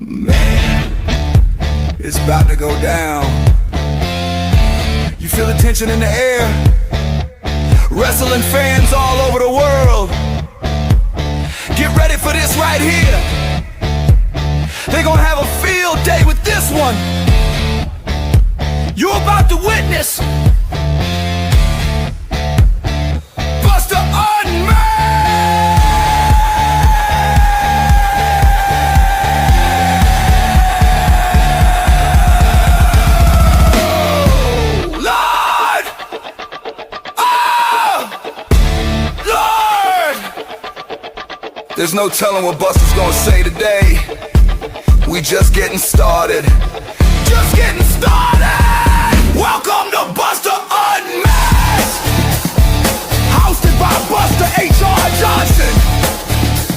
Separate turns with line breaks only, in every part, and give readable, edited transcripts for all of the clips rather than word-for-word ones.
Man, it's about to go down. You feel the tension in the air? Wrestling fans all over the world, get ready for this right here. They're gonna have a field day with this one. You're about to witness Buster Unmasked! There's no telling what Buster's gonna say today. We just getting started. Just getting started! Welcome to Buster Unmasked! Hosted by Buster H.R. Johnson.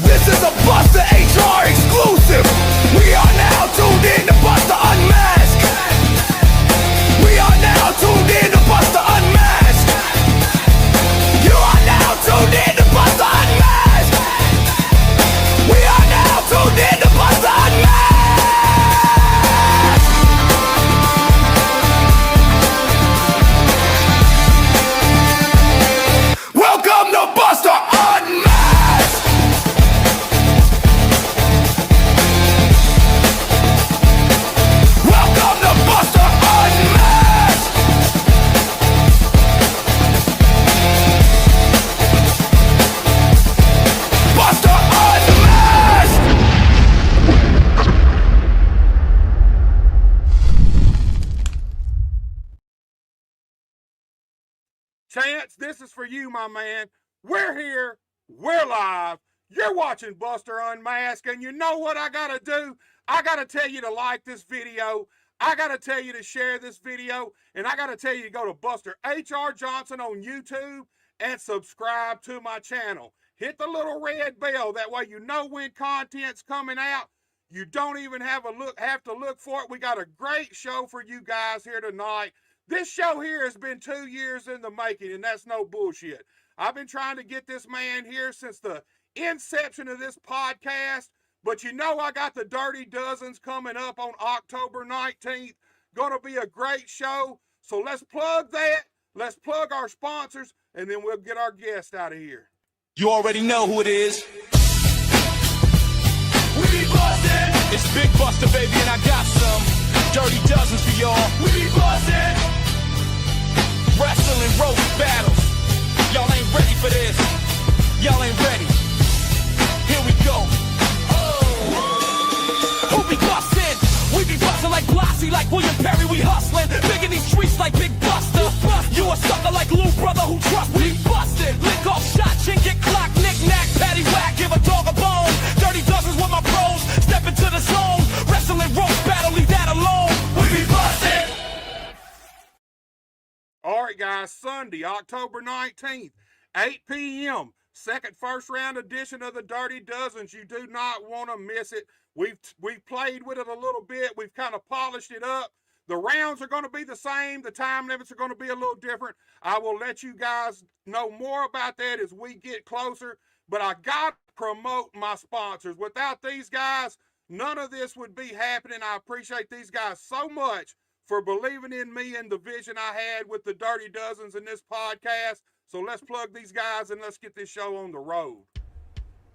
This is a Buster H.R. exclusive. We are now tuned in to Buster Unmasked. We are now tuned in to Buster Unmasked. You are now tuned in to Buster Unmasked. We are now tuned in to Buster Unmasked. Welcome to Buster Unmasked. Welcome to Buster Unmasked. Buster Unmasked.
Chance, this is for you, my man. We're here. We're live. You're watching Buster Unmasked, and you know what I gotta do? I gotta tell you to like this video. I gotta tell you to share this video, and I gotta tell you to go to Buster H.R. Johnson on YouTube and subscribe to my channel. Hit the little red bell. That way you know when content's coming out. You don't even have to look for it. We got a great show for you guys here tonight. This show here has been 2 years in the making, and that's no bullshit. I've been trying to get this man here since the inception of this podcast, but you know I got the Dirty Dozens coming up on October 19th. Gonna be a great show, so let's plug that. Let's plug our sponsors, and then we'll get our guest out of here.
You already know who it is.
We be bustin'.
It's Big Buster, baby, and I got some Dirty Dozens for y'all.
We be bustin'.
Wrestling roast battles. Y'all ain't ready for this. Y'all ain't ready. Here we go. Who be bustin'? We be bustin' like Blassie, like William Perry, we hustlin'. Big in these streets like Big Buster. You a sucker like Lou Brother who trust we bustin'. Lick off shot, chin, get clocked, knick-knack, patty whack, give a dog a bone. Dirty Dozens with my pros, step into the zone. Wrestling roast battle, leave that alone.
We be bustin'.
All right, guys, Sunday, October 19th, 8 p.m., second first round edition of the Dirty Dozens. You do not want to miss it. We've played with it a little bit. We've kind of polished it up. The rounds are going to be the same. The time limits are going to be a little different. I will let you guys know more about that as we get closer. But I got to promote my sponsors. Without these guys, none of this would be happening. I appreciate these guys so much for believing in me and the vision I had with the Dirty Dozens in this podcast. So let's plug these guys and let's get this show on the road.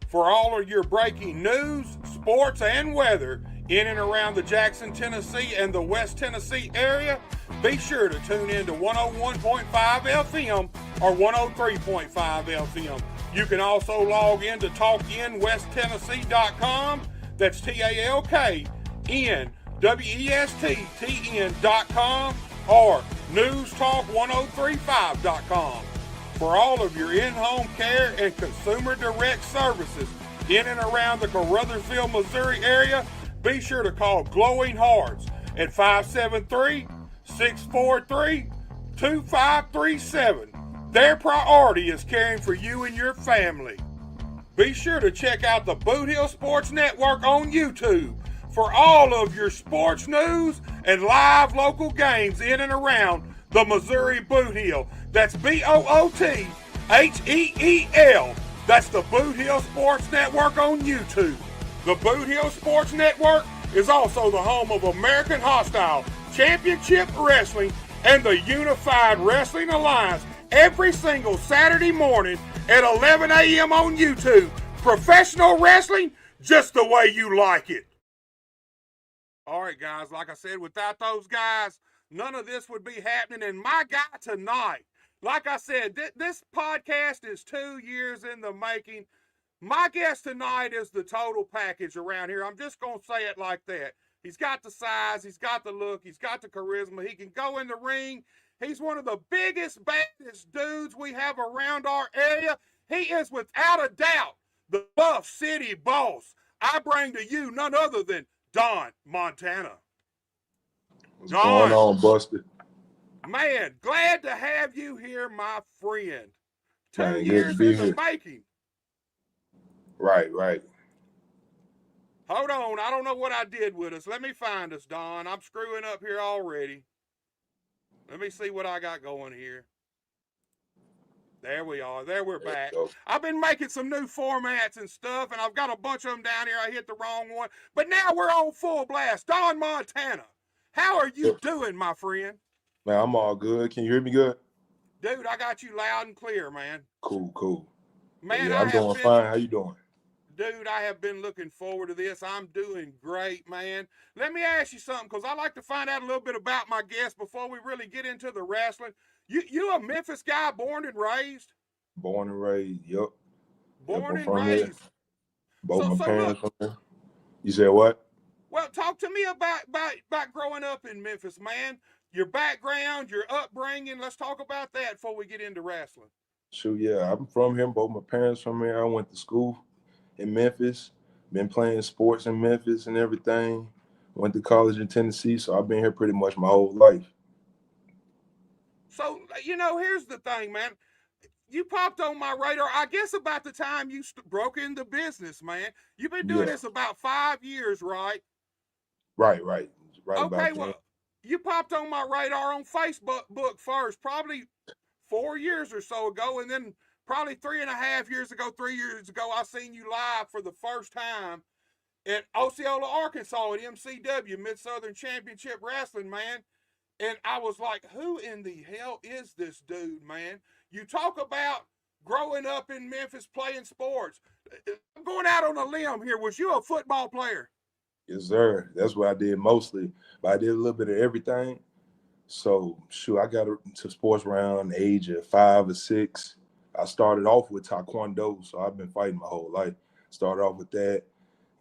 For all of your breaking news, sports, and weather in and around the Jackson, Tennessee and the West Tennessee area, be sure to tune in to 101.5 FM or 103.5 FM. You can also log in to talkinwesttennessee.com. That's TALKNWESTTN.com or newstalk1035.com. For all of your in-home care and consumer direct services in and around the Caruthersville, Missouri area, be sure to call Glowing Hearts at 573-643-2537. Their priority is caring for you and your family. Be sure to check out the Boot Hill Sports Network on YouTube for all of your sports news and live local games in and around the Missouri Boot Hill. That's BOOTHEEL. That's the Boot Hill Sports Network on YouTube. The Boot Hill Sports Network is also the home of American Hostile, Championship Wrestling, and the Unified Wrestling Alliance every single Saturday morning at 11 a.m. on YouTube. Professional wrestling just the way you like it. All right, guys, like I said, without those guys, none of this would be happening. And my guy tonight, like I said, this podcast is 2 years in the making. My guest tonight is the total package around here. I'm just going to say it like that. He's got the size, he's got the look, he's got the charisma. He can go in the ring. He's one of the biggest, baddest dudes we have around our area. He is, without a doubt, the Bluff City boss. I bring to you none other than Don Montana.
What's going on, Buster?
Man, glad to have you here, my friend. 2
Man,
years in the making.
Right, right.
Hold on, I don't know what I did with us. Let me find us, Don. I'm screwing up here already. Let me see what I got going here. There we are. There we're back. I've been making some new formats and stuff, and I've got a bunch of them down here. I hit the wrong one. But now we're on full blast. Don Montana, how are you doing, my friend?
Man, I'm all good. Can you hear me good?
Dude, I got you loud and clear, man.
Cool, cool.
Man,
yeah, I'm doing fine. How you doing?
Dude, I have been looking forward to this. I'm doing great, man. Let me ask you something, because I like to find out a little bit about my guests before we really get into the wrestling. You a Memphis guy, born and raised?
Born and raised, yep.
Born and raised.
Here. Both my parents from here. You said what?
Well, talk to me about growing up in Memphis, man. Your background, your upbringing. Let's talk about that before we get into wrestling.
Shoot, yeah, I'm from here. Both my parents from here. I went to school in Memphis. Been playing sports in Memphis and everything. Went to college in Tennessee, so I've been here pretty much my whole life.
So, here's the thing, man. You popped on my radar, I guess, about the time you broke into business, man. You've been doing this about 5 years, right?
Right.
Okay, well, you popped on my radar on Facebook first, probably 4 years or so ago, and then probably 3.5 years ago, I seen you live for the first time at Osceola, Arkansas at MCW, Mid-Southern Championship Wrestling, man. And I was like, who in the hell is this dude, man? You talk about growing up in Memphis playing sports. I'm going out on a limb here. Was you a football player?
Yes, sir. That's what I did mostly. But I did a little bit of everything. So, shoot, I got into sports around the age of 5 or 6. I started off with Taekwondo, so I've been fighting my whole life. Started off with that,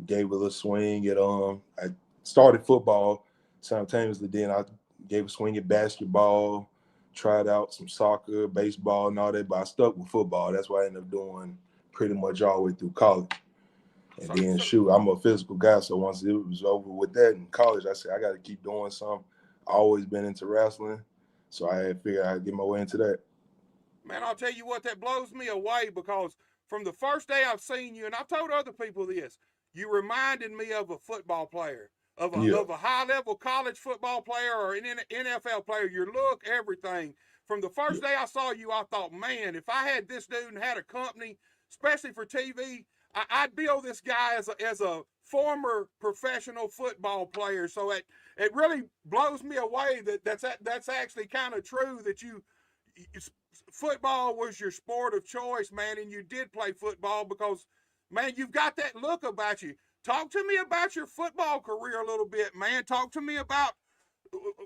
gave a little swing at I started football simultaneously. Then I gave a swing at basketball, tried out some soccer, baseball, and all that. But I stuck with football. That's what I ended up doing pretty much all the way through college. And then, shoot, I'm a physical guy, so once it was over with that in college, I said I got to keep doing something. I always been into wrestling, so I had figured I'd get my way into that.
Man, I'll tell you what, that blows me away, because from the first day I've seen you, and I've told other people this, you reminded me of a football player, of a high-level college football player or an NFL player. Your look, everything. From the first day I saw you, I thought, man, if I had this dude and had a company, especially for TV, I'd bill this guy as a former professional football player. So it really blows me away that's actually kind of true, that football was your sport of choice, man, and you did play football because, man, you've got that look about you. Talk to me about your football career a little bit, man. Talk to me about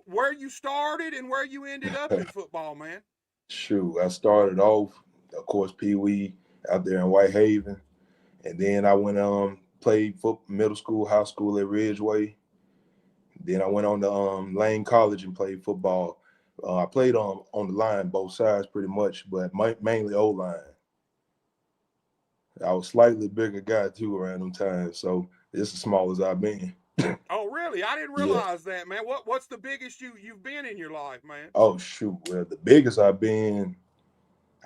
where you started and where you ended up in football, man.
Shoot, I started off, of course, Pee Wee out there in Whitehaven. And then I went played middle school, high school at Ridgeway. Then I went on to Lane College and played football. I played on the line, both sides pretty much, but mainly O-line. I was slightly bigger guy too around them times, so it's as small as I've been.
Oh, really? I didn't realize that, man. What's the biggest you've been in your life, man?
Oh, shoot. Well, the biggest I've been,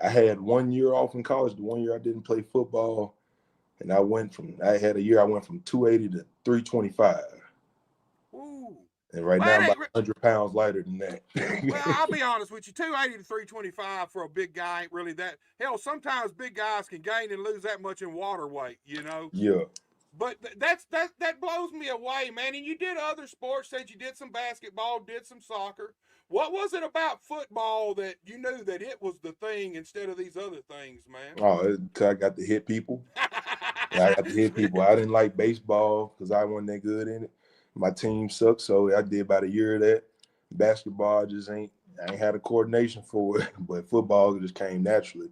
I had 1 year off in college. The 1 year I didn't play football. And I went from 280 to 325.
Ooh.
And right now I'm about 100 pounds lighter than that.
Well, I'll be honest with you, 280 to 325 for a big guy ain't really that. Hell, sometimes big guys can gain and lose that much in water weight, you know?
Yeah.
But that blows me away, man. And you did other sports. Said you did some basketball, did some soccer. What was it about football that you knew that it was the thing instead of these other things, man?
Oh, I got to hit people. I got to hit people. I didn't like baseball because I wasn't that good in it. My team sucked, so I did about a year of that. Basketball I ain't had a coordination for it, but football just came naturally.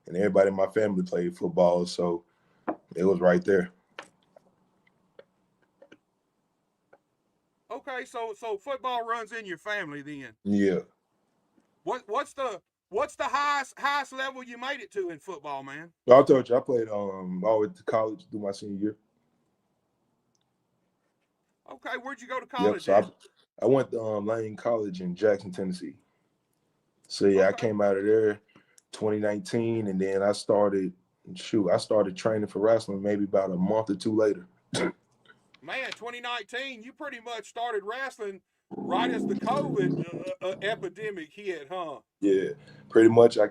And everybody in my family played football, so it was right there.
Okay, so football runs in your family then.
Yeah.
What's the highest level you made it to in football, man?
I told you I played all the way to college through my senior year.
Okay, where'd you go to
Yep.
college
So
at?
I went to Lane College in Jackson, Tennessee. So yeah, I
Okay.
came out of there 2019, and then I started training for wrestling maybe about a month or two later.
Man, 2019, you pretty much started wrestling right as the COVID epidemic hit, huh?
Yeah, pretty much. I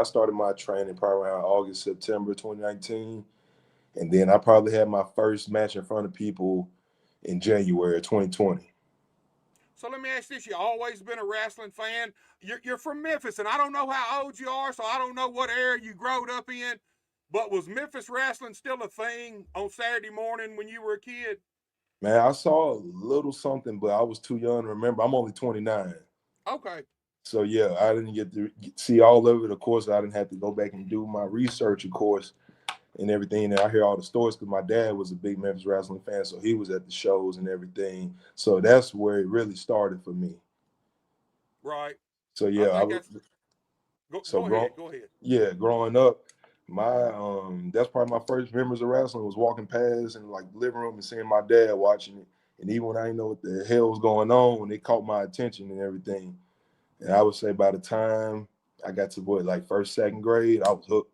started my training probably around August, September 2019, and then I probably had my first match in front of people in January 2020.
So let me ask this: you always been a wrestling fan? You're from Memphis, and I don't know how old you are, so I don't know what era you growed up in. But was Memphis wrestling still a thing on Saturday morning when you were a kid?
Man, I saw a little something, but I was too young to remember. I'm only 29.
Okay.
So yeah, I didn't get to see all of it. Of course, I didn't have to go back and do my research, of course, and everything. And I hear all the stories because my dad was a big Memphis wrestling fan, so he was at the shows and everything. So that's where it really started for me.
Right.
So
I
yeah,
think that's
so
go ahead.
yeah, growing up, my that's probably my first memories of wrestling was walking past in like the living room and seeing my dad watching it. And even when I didn't know what the hell was going on, when it caught my attention and everything. And I would say by the time I got to like first, second grade, I was hooked.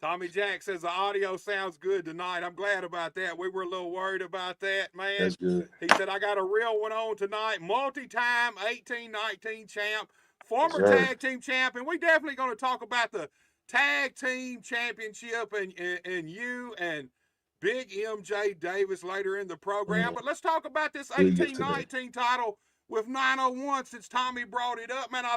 Tommy Jack says the audio sounds good tonight. I'm glad about that. We were a little worried about that, man.
That's good.
He said, I got a real one on tonight. Multi-time 18-19 champ, former
Yes,
tag team champion. We definitely going to talk about the tag team championship and you and Big MJ Davis later in the program. But let's talk about this
we'll get to that.
18-19 title with 901 since Tommy brought it up. Man, I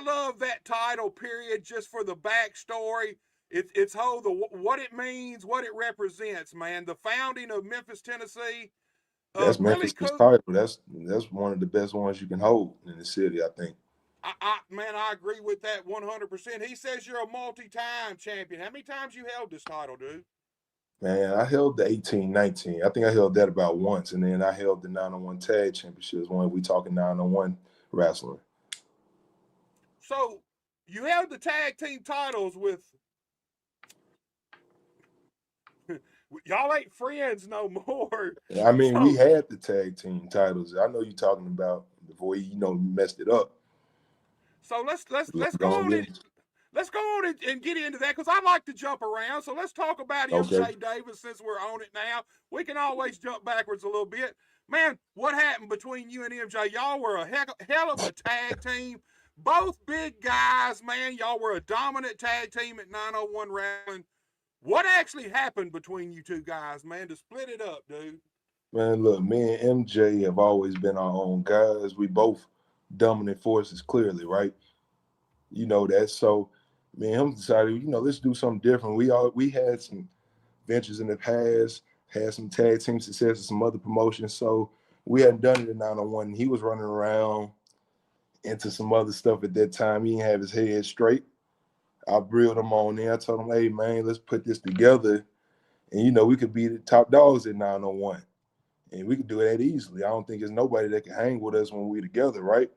love that title period just for the backstory. It's what it means, what it represents, man. The founding of Memphis, Tennessee.
That's
Really
Memphis'
cool.
title. That's one of the best ones you can hold in the city, I think.
I agree with that 100%. He says you're a multi-time champion. How many times you held this title, dude?
Man, I held the 18-19. I think I held that about once, and then I held the 901 tag championships when we talking 901 wrestling.
So you held the tag team titles with y'all ain't friends no more.
I mean, we
So
had the tag team titles. I know you're talking about before you messed it up.
let's go
Go
on
again.
and let's go on and get into that because I like to jump around. So let's talk about
Okay.
MJ Davis since we're on it now. We can always jump backwards a little bit. Man, what happened between you and MJ? Y'all were a hell of a tag team. Both big guys, man. Y'all were a dominant tag team at 901 Wrestling. What actually happened between you two guys, man, to split it up, dude?
Man, look, me and MJ have always been our own guys. We both dominant forces, clearly, right? You know that. So me and him decided, let's do something different. We had some ventures in the past, had some tag team success and some other promotions. So we hadn't done it in 901. He was running around into some other stuff at that time. He didn't have his head straight. I reeled him on there. I told him, hey man, let's put this together. And we could be the top dogs at 901. And we could do that easily. I don't think there's nobody that can hang with us when we together, right?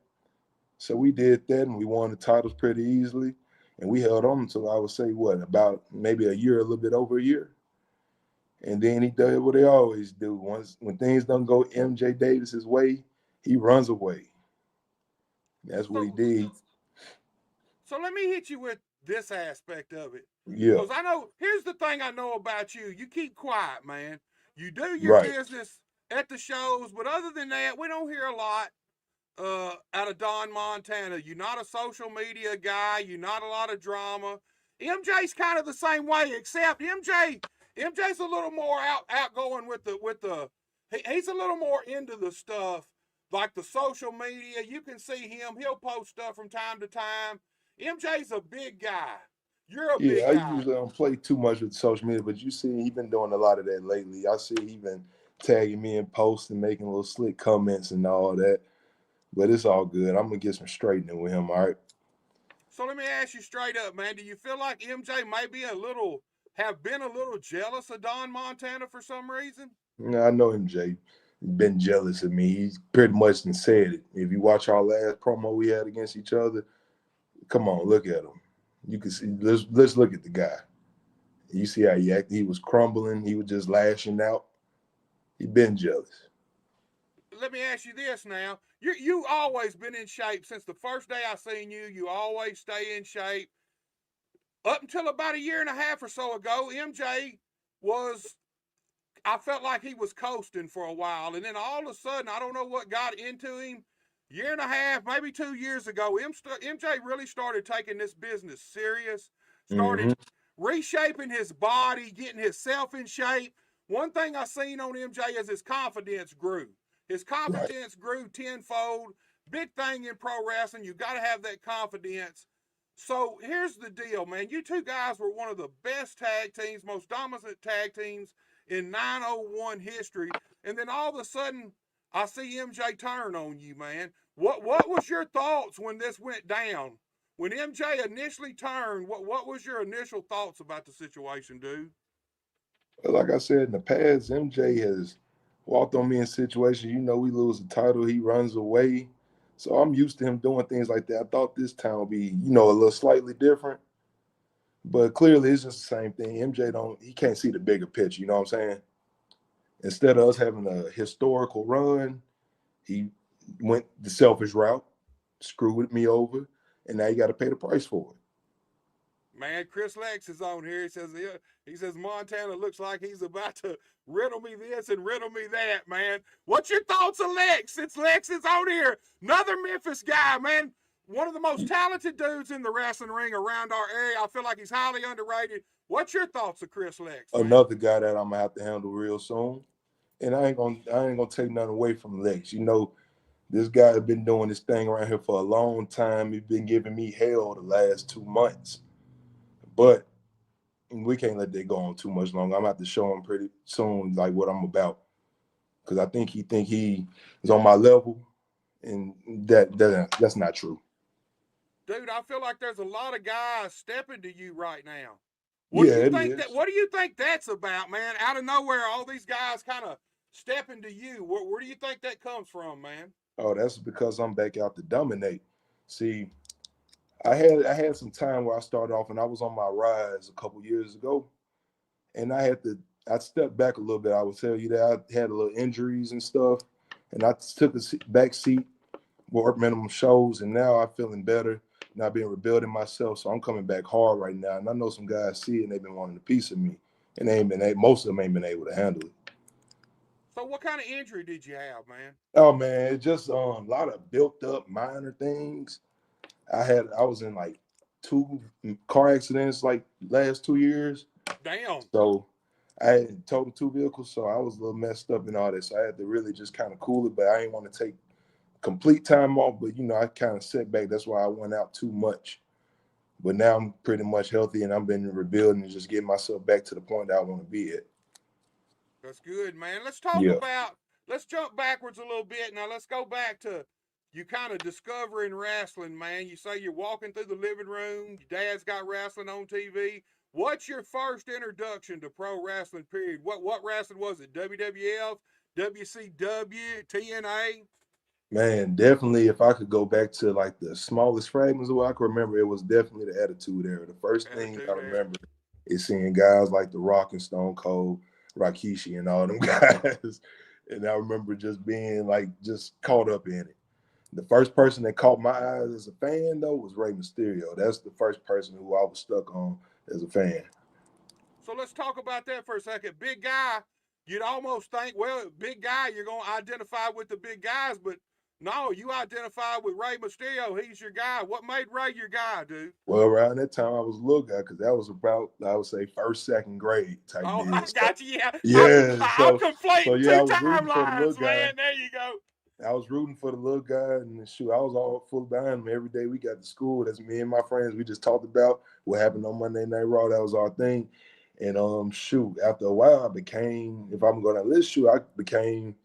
So we did that, and we won the titles pretty easily. And we held on until I would say, about maybe a year, a little bit over a year. And then he did what they always do. When things don't go MJ Davis's way, he runs away. That's what he did.
So let me hit you with this aspect of it.
Yeah.
Because I know, here's the thing I know about you. You keep quiet, man. You do your
Right.
business at the shows, but other than that, we don't hear a lot out of Don Montana. You're not a social media guy. You're not a lot of drama. MJ's kind of the same way, except MJ's a little more outgoing with the he's a little more into the stuff like the social media. You can see him; he'll post stuff from time to time. MJ's a big guy. You're a
Yeah,
big
I
guy.
usually don't play too much with social media, but you see, he been doing a lot of that lately. I see he been tagging me in posts and making little slick comments and all that. But it's all good. I'm gonna get some straightening with him. All right.
So let me ask you straight up, man. Do you feel like MJ may be have been a little jealous of Don Montana for some reason?
I know him, Jay. Been jealous of me. He's pretty much done said it. If you watch our last promo we had against each other, come on, look at him. You can see. Let's look at the guy. You see how he acted. He was crumbling. He was just lashing out. He been jealous.
Let me ask you this now. You always been in shape since the first day I seen you. You always stay in shape. Up until about a year and a half or so ago, MJ was, I felt like he was coasting for a while. And then all of a sudden, I don't know what got into him. Year and a half, maybe 2 years ago, MJ really started taking this business serious, started
Mm-hmm.
reshaping his body, getting himself in shape. One thing I seen on MJ is his confidence grew. His
Right.
confidence grew tenfold. Big thing in pro wrestling, you got to have that confidence. So here's the deal, man. You two guys were one of the best tag teams, most dominant tag teams in 901 history. And then all of a sudden, I see MJ turn on you, man. What was your thoughts when this went down? When MJ initially turned, what was your initial thoughts about the situation, dude?
Like I said in the past, MJ has walked on me in situations. We lose the title, he runs away. So I'm used to him doing things like that. I thought this time would be, a little slightly different. But clearly it's just the same thing. He can't see the bigger picture, you know what I'm saying? Instead of us having a historical run, he went the selfish route, screwed me over, and now you got to pay the price for it.
Man, Chris Lex is on here. He says Montana looks like he's about to riddle me this and riddle me that, man. What's your thoughts of Lex? Since Lex is on here, another Memphis guy, man. One of the most talented dudes in the wrestling ring around our area. I feel like he's highly underrated. What's your thoughts of Chris Lex, man?
Another guy that I'm gonna have to handle real soon. And I ain't gonna take nothing away from Lex. This guy has been doing this thing around here for a long time. He's been giving me hell the last 2 months. But we can't let that go on too much longer. I'm gonna have to show him pretty soon like what I'm about. Because I think he is on my level, and that's not true.
Dude, I feel like there's a lot of guys stepping to you right now.
Yeah, it is.
What do you think that's about, man? Out of nowhere, all these guys kind of stepping to you. Where do you think that comes from, man?
Oh, that's because I'm back out to dominate. See, I had some time where I started off and I was on my rise a couple years ago, and I stepped back a little bit. I would tell you that I had a little injuries and stuff, and I took a back seat, worked minimum shows, and now I'm feeling better. And I've been rebuilding myself, so I'm coming back hard right now. And I know some guys see it and they've been wanting a piece of me, and most of them ain't been able to handle it.
So what kind of injury did you have, man?
Oh man, it's just a lot of built up minor things. I was in like 2 car accidents like last 2 years.
Damn.
So I had totaled 2 vehicles, so I was a little messed up and all that. So I had to really just kind of cool it, but I didn't want to take complete time off. But I kind of set back. That's why I went out too much. But now I'm pretty much healthy, and I've been rebuilding and just getting myself back to the point that I want to be at.
That's good, man.
Yeah.
Let's jump backwards a little bit. Now let's go back to you kind of discovering wrestling, man. You say you're walking through the living room, your dad's got wrestling on TV. What's your first introduction to pro wrestling, period? What wrestling was it? WWF, WCW, TNA?
Man, definitely if I could go back to like the smallest fragments of what I can remember, it was definitely the Attitude Era. The first thing I remember is seeing guys like The Rock and Stone Cold, Rikishi, and all them guys. And I remember just being like just caught up in it. The first person that caught my eyes as a fan, though, was Rey Mysterio. That's the first person who I was stuck on as a fan.
So let's talk about that for a second. Big guy, you'd almost think, well, big guy, you're going to identify with the big guys, but No, you identified with Rey Mysterio. He's your guy. What made Rey your guy, dude?
Well, around that time, I was a little guy because that was about, I would say, first, second grade type
Oh,
deal.
I
So,
got you. Yeah,
yeah,
I'm
so
conflating
yeah,
two
I was rooting for the little
timelines,
guy.
man. There you go.
I was rooting for the little guy, and shoot, I was all full behind him every day we got to school. That's me and my friends. We just talked about what happened on Monday Night Raw. That was our thing. And shoot, after a while, I became, if I'm going to list, shoot, I became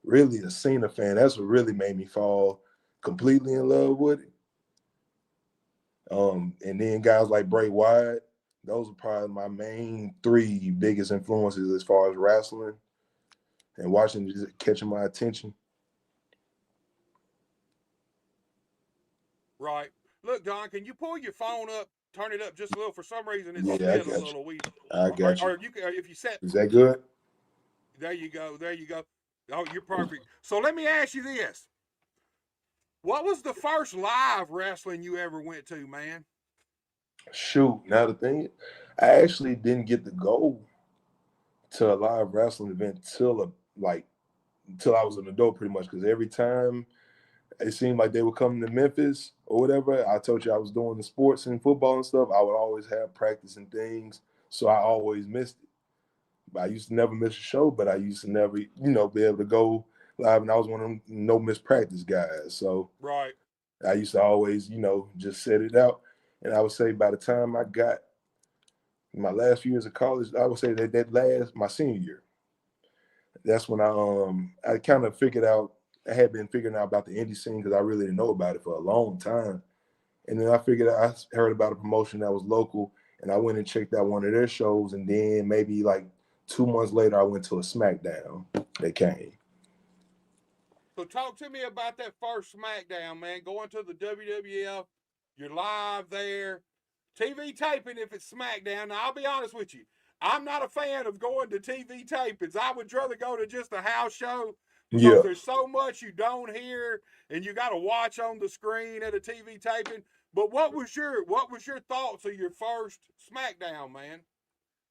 really a Cena fan. That's what really made me fall completely in love with it. And then guys like Bray Wyatt, those are probably my main three biggest influences as far as wrestling and watching, just catching my attention.
Right. Look, Don, can you pull your phone up, turn it up just a little? For some reason, it's
Yeah, I
sped a
got you.
little.
I got you.
Or you can, if you set,
Is that good?
there you go. There you go. Oh, you're perfect. So let me ask you this: what was the first live wrestling you ever went to, man?
Shoot, now the thing, I actually didn't get to go to a live wrestling event till I was an adult, pretty much. Because every time it seemed like they were coming to Memphis or whatever, I told you I was doing the sports and football and stuff. I would always have practice and things, so I always missed it. But I used to never miss a show, but I used to never, be able to go live. And I was one of them no miss practice guys. So
Right.
I used to always, just set it out. And I would say by the time I got my last few years of college, I would say that my senior year, that's when I kind of figured out, I had been figuring out about the indie scene because I really didn't know about it for a long time. And then I heard about a promotion that was local, and I went and checked out one of their shows. And then maybe like 2 months later, I went to a SmackDown that came.
So talk to me about that first SmackDown, man. Going to the WWF, you're live there. TV taping if it's SmackDown. Now, I'll be honest with you. I'm not a fan of going to TV tapings. I would rather go to just a house show because
Yeah.
there's so much you don't hear and you got to watch on the screen at a TV taping. But what was your thoughts of your first SmackDown, man?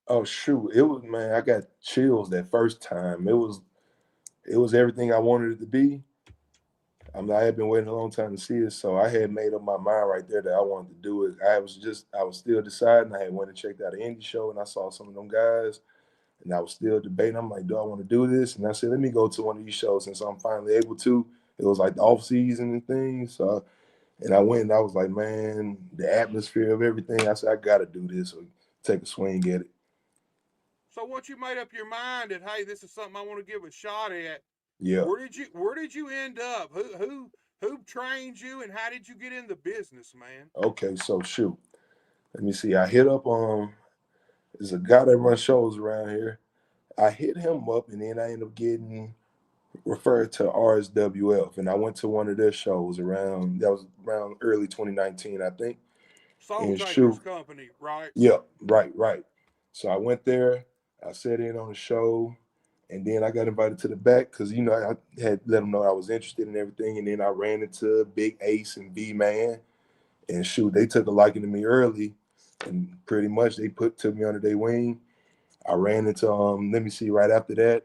Oh shoot, it was, man, I got chills that first time. It was everything I wanted it to be. I had been waiting a long time to see it, so I had made up my mind right there that I wanted to do it. I was still deciding. I had went and checked out an indie show, and I saw some of them guys, and I was still debating. I'm like, do I want to do this? And I said, let me go to one of these shows since I'm finally able to. It was like the off season and things. So, and I went, and I was like, man, the atmosphere of everything. I said, I got to do this or take a swing at it.
So once you made up your mind that, hey, this is something I want to give a shot at,
Yeah.
where did you end up? Who trained you, and how did you get in the business, man?
Okay, so shoot. Let me see. I hit up there's a guy that runs shows around here. I hit him up, and then I ended up getting referred to RSWF, and I went to one of their shows that was around early 2019, I think.
Soul
And
Takers
shoot,
Company, right?
yeah, right. So I went there, I sat in on the show, and then I got invited to the back because I had let them know I was interested in everything, and then I ran into Big Ace and B Man, and shoot, they took a liking to me early, and pretty much they took me under their wing. I ran into let me see, right after that,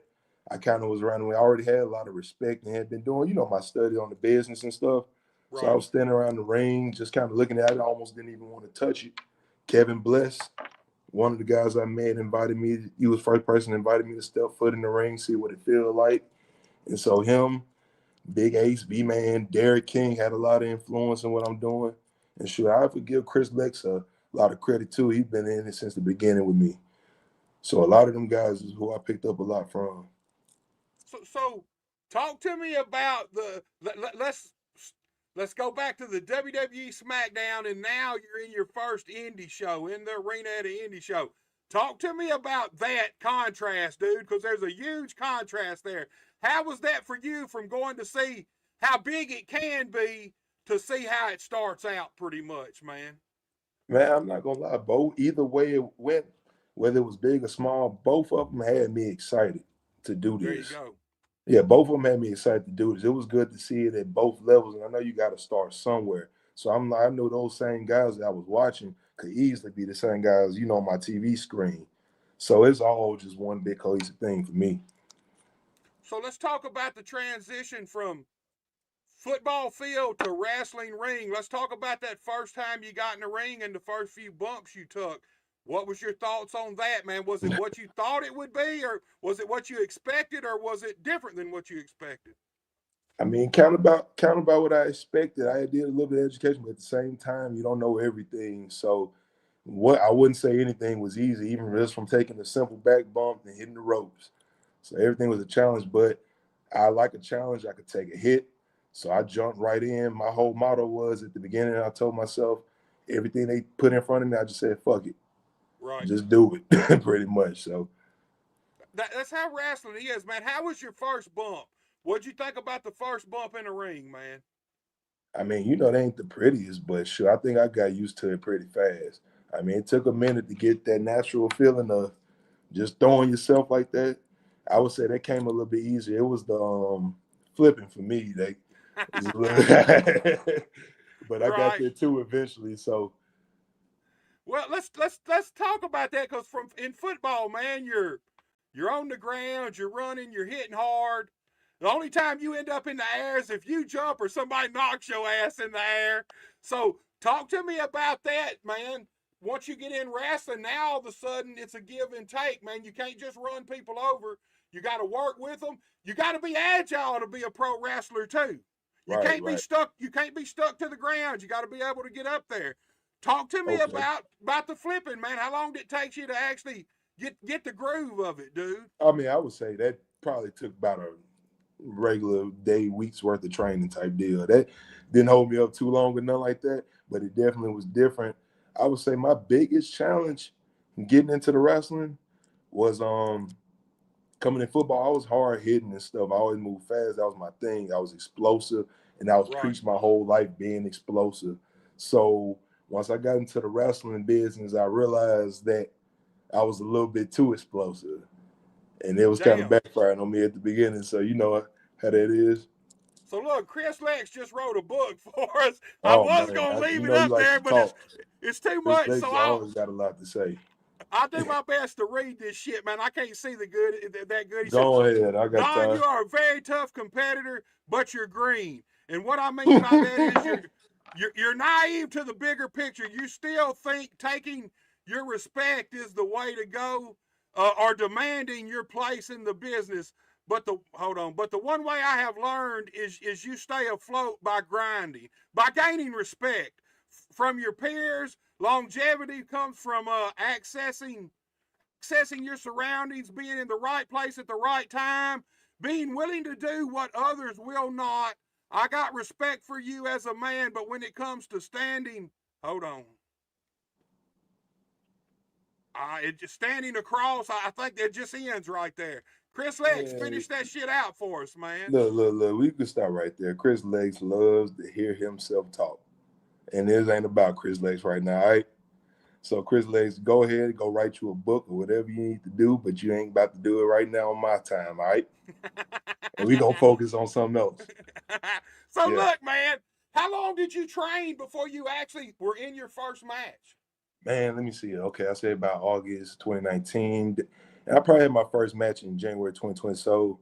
I kind of was around I already had a lot of respect and had been doing, my study on the business and stuff. So I
Right.
was standing around the ring, just kind of looking at it. I almost didn't even want to touch it. Kevin Bless, one of the guys I met, invited me. He was the first person that invited me to step foot in the ring, see what it feels like. And so him, Big Ace, B-Man, Derek King had a lot of influence in what I'm doing. And sure, I have to give Chris Lex a lot of credit too. He's been in it since the beginning with me. So a lot of them guys is who I picked up a lot from.
So talk to me about let's go back to the WWE SmackDown, and now you're in your first indie show, in the arena at an indie show. Talk to me about that contrast, dude, because there's a huge contrast there. How was that for you from going to see how big it can be to see how it starts out pretty much, man?
Man, I'm not gonna lie, either way it went, whether it was big or small, both of them had me excited to do
There you
this.
go.
Yeah, both of them had me excited to do this. It was good to see it at both levels, and I know you got to start somewhere. So I know those same guys that I was watching could easily be the same guys, on my TV screen. So it's all just one big cohesive thing for me.
So let's talk about the transition football field to wrestling ring. Let's talk about that first time you got in the ring and the first few bumps you took. What was your thoughts on that, man? Was it what you thought it would be, or was it what you expected, or was it different than what you expected?
I mean, count about what I expected. I did a little bit of education, but at the same time, you don't know everything. So, what I wouldn't say anything was easy, even just from taking a simple back bump and hitting the ropes. So everything was a challenge, but I like a challenge. I could take a hit, so I jumped right in. My whole motto was at the beginning. I told myself everything they put in front of me, I just said, "Fuck it,
Right.
just do it," pretty much. So.
That's how wrestling is, man. How was your first bump? What'd you think about the first bump in the ring, man?
I mean, they ain't the prettiest, but sure, I think I got used to it pretty fast. I mean, it took a minute to get that natural feeling of just throwing yourself like that. I would say that came a little bit easier. It was the flipping for me. But I got
Right.
there too eventually. So
Well, let's talk about that, because from in football, man, you're on the ground, you're running, you're hitting hard. The only time you end up in the air is if you jump or somebody knocks your ass in the air. So talk to me about that, man. Once you get in wrestling, now all of a sudden it's a give and take, man. You can't just run people over. You got to work with them. You got to be agile to be a pro wrestler too. You
right,
can't be
right.
stuck. You can't be stuck to the ground. You got to be able to get up there. Talk to me
Okay.
about the flipping, man. How long did it take you to actually get the groove of it, dude?
I mean, I would say that probably took about a regular day, week's worth of training type deal. That didn't hold me up too long or nothing like that, but it definitely was different. I would say my biggest challenge getting into the wrestling was coming in football. I was hard hitting and stuff. I always moved fast. That was my thing. I was explosive, and I was
Right.
preached my whole life being explosive. So once I got into the wrestling business, I realized that I was a little bit too explosive. And it was kind of
Damn.
backfiring on me at the beginning. So you know how that is.
So look, Chris Lex just wrote a book for us. I
Oh
was
man,
gonna leave
you
it
know he
up
likes
there,
to
but
talk.
it's too
Chris
much. So
Lex always got a lot to say.
I'll do my best to read this shit, man. I can't see that good. He said,
Go ahead, I got
Don, you
time.
are a very tough competitor, but you're green. And what I mean by that is you're naive to the bigger picture. You still think taking your respect is the way to go, or demanding your place in the business. But the one way I have learned is you stay afloat by grinding, by gaining respect from your peers. Longevity comes from accessing your surroundings, being in the right place at the right time, being willing to do what others will not. I got respect for you as a man, but when it comes to standing, hold on. It just standing across, I think that just ends right there. Chris Lex,
Yeah,
finish that shit out for us, man.
look. We can start right there. Chris Lex loves to hear himself talk, and this ain't about Chris Lex right now. All right. So Chris Lex, go ahead, go write you a book or whatever you need to do, but you ain't about to do it right now on my time, all right? And we gonna focus on something else.
So
Yeah.
look, man, how long did you train before you actually were in your first match?
Man, let me see. Okay, I said about August 2019. And I probably had my first match in January 2020. So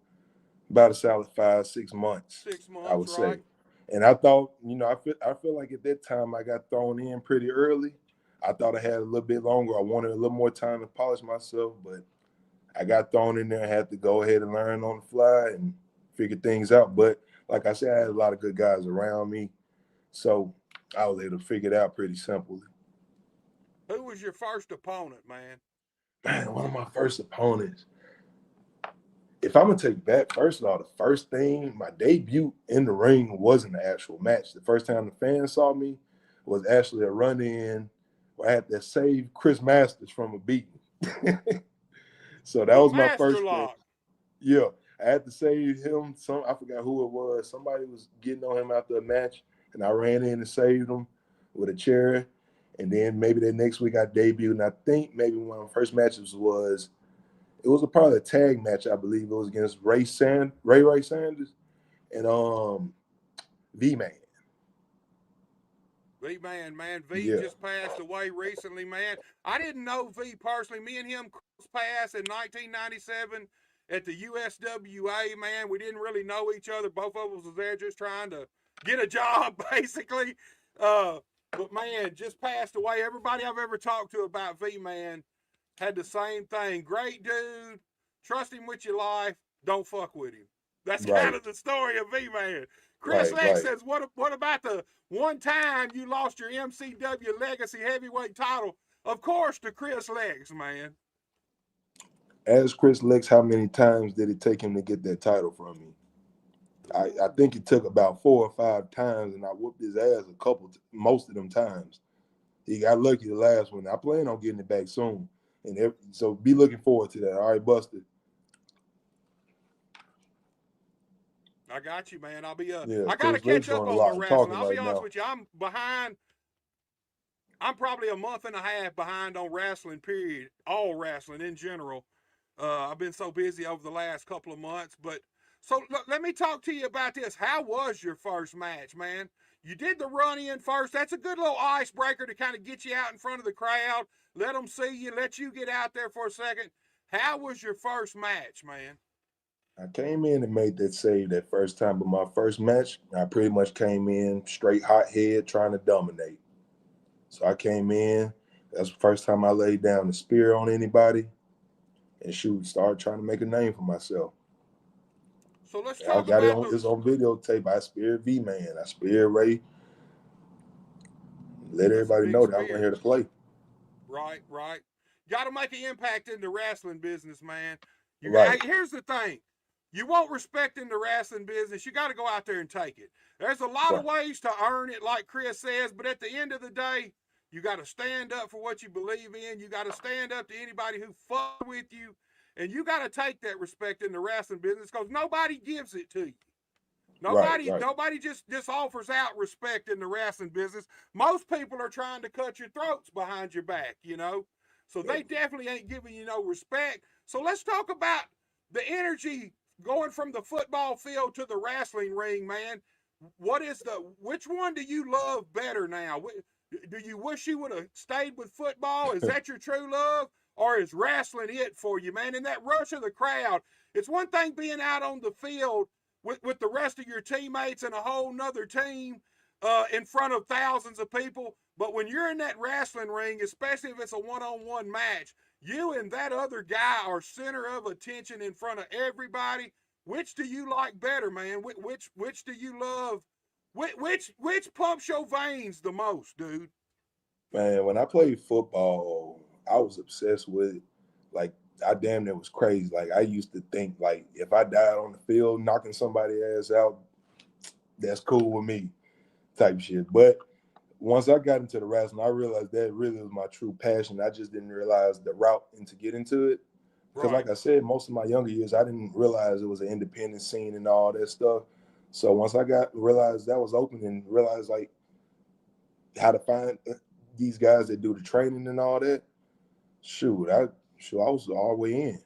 about a solid 5-6 months,
6 months,
I would
right?
say. And I thought, I feel like at that time I got thrown in pretty early. I thought I had a little bit longer. I wanted a little more time to polish myself, but I got thrown in there and had to go ahead and learn on the fly and figure things out. But like I said, I had a lot of good guys around me. So I was able to figure it out pretty simply.
Who was your first opponent, man?
Man, one of my first opponents. If I'm gonna take back, first of all, the first thing, my debut in the ring wasn't an actual match. The first time the fans saw me was actually a run-in where I had to save Chris Masters from a beating. So that
The
was my
Master
first thing.
Lock.
Yeah, I had to save him. I forgot who it was. Somebody was getting on him after a match, and I ran in and saved him with a chair. And then maybe the next week I debuted, and I think maybe one of my first matches was probably a tag match. I believe it was against Ray Sanders and V Man.
V man, V
Yeah.
just passed away recently, man. I didn't know V personally. Me and him crossed paths in 1997 at the USWA, man. We didn't really know each other. Both of us was there just trying to get a job, basically. But man, just passed away. Everybody I've ever talked to about V-Man had the same thing. Great dude. Trust him with your life. Don't fuck with him. That's kind
Right,
of the story of V-Man. Chris
right,
Lex
right.
says, what about the one time you lost your MCW Legacy Heavyweight title? Of course, to Chris Lex, man.
Ask Chris Lex how many times did it take him to get that title from me. I think it took about 4 or 5 times, and I whooped his ass most of them times. He got lucky the last one. I plan on getting it back soon, and so be looking forward to that. All right, Buster.
I got you, man.
Yeah,
I got to
Chris
catch
Lex
up
doing a
on my
lot of
wrestling.
talking
I'll be
right
honest
now.
with you. I'm behind. I'm probably a month and a half behind on wrestling, period. All wrestling in general. I've been so busy over the last couple of months. But so let me talk to you about this. How was your first match, man? You did the run in first. That's a good little icebreaker to kind of get you out in front of the crowd, let them see you, let you get out there for a second. How was your first match, man?
I came in and made that save that first time, but my first match, I pretty much came in straight hot head trying to dominate. So I came in. That's the first time I laid down the spear on anybody, and shoot, started trying to make a name for myself.
So let's
I
talk
got it
about
on.
the
It's on videotape. I speared V-Man. I speared Ray. Let
that's a
everybody
big
know that I'm
spear.
here to play.
Right, right. Got to make an impact in the wrestling business, man.
Right,
Hey, here's the thing. You want respect in the wrestling business, you got to go out there and take it. There's a lot of
right,
ways to earn it, like Chris says, but at the end of the day, you got to stand up for what you believe in. You got to stand up to anybody who fuck with you, and you got to take that respect in the wrestling business because nobody gives it to you.
right,
Nobody just offers out respect in the wrestling business. Most people are trying to cut your throats behind your back, you know. So
right.
they definitely ain't giving you no respect. So let's talk about the energy going from the football field to the wrestling ring, man. Which one do you love better now? Do you wish you would have stayed with football? Is that your true love? Or is wrestling it for you, man? And that rush of the crowd, it's one thing being out on the field with the rest of your teammates and a whole nother team in front of thousands of people. But when you're in that wrestling ring, especially if it's a one-on-one match, you and that other guy are center of attention in front of everybody. Which do you like better, man? Which do you love? Which pumps your veins the most, dude?
Man, when I played football, I was obsessed with it. Like I damn near was crazy. Like I used to think like if I died on the field knocking somebody ass out, that's cool with me, type shit. But once I got into the wrestling, I realized that really was my true passion. I just didn't realize the route into get into it. Because
Right.
like I said, most of my younger years, I didn't realize it was an independent scene and all that stuff. So once I got realized that was open and realized like how to find these guys that do the training and all that, I was all the way in.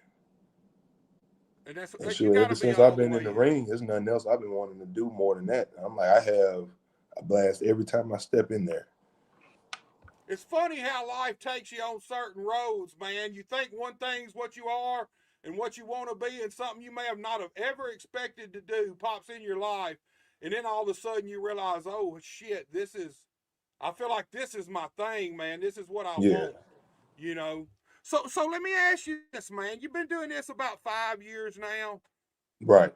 And that's
And
you
shoot,
got
ever
to be
since I've
all the
been in
way
the
in.
ring, there's nothing else I've been wanting to do more than that. I'm like, I have a blast every time I step in there.
It's funny how life takes you on certain roads, man. You think one thing's what you are and what you want to be, and something you may have not have ever expected to do pops in your life, and then all of a sudden you realize, oh shit, I feel like this is my thing, man. This is what I
Yeah,
want, you know. So let me ask you this, man. You've been doing this about 5 years now.
right.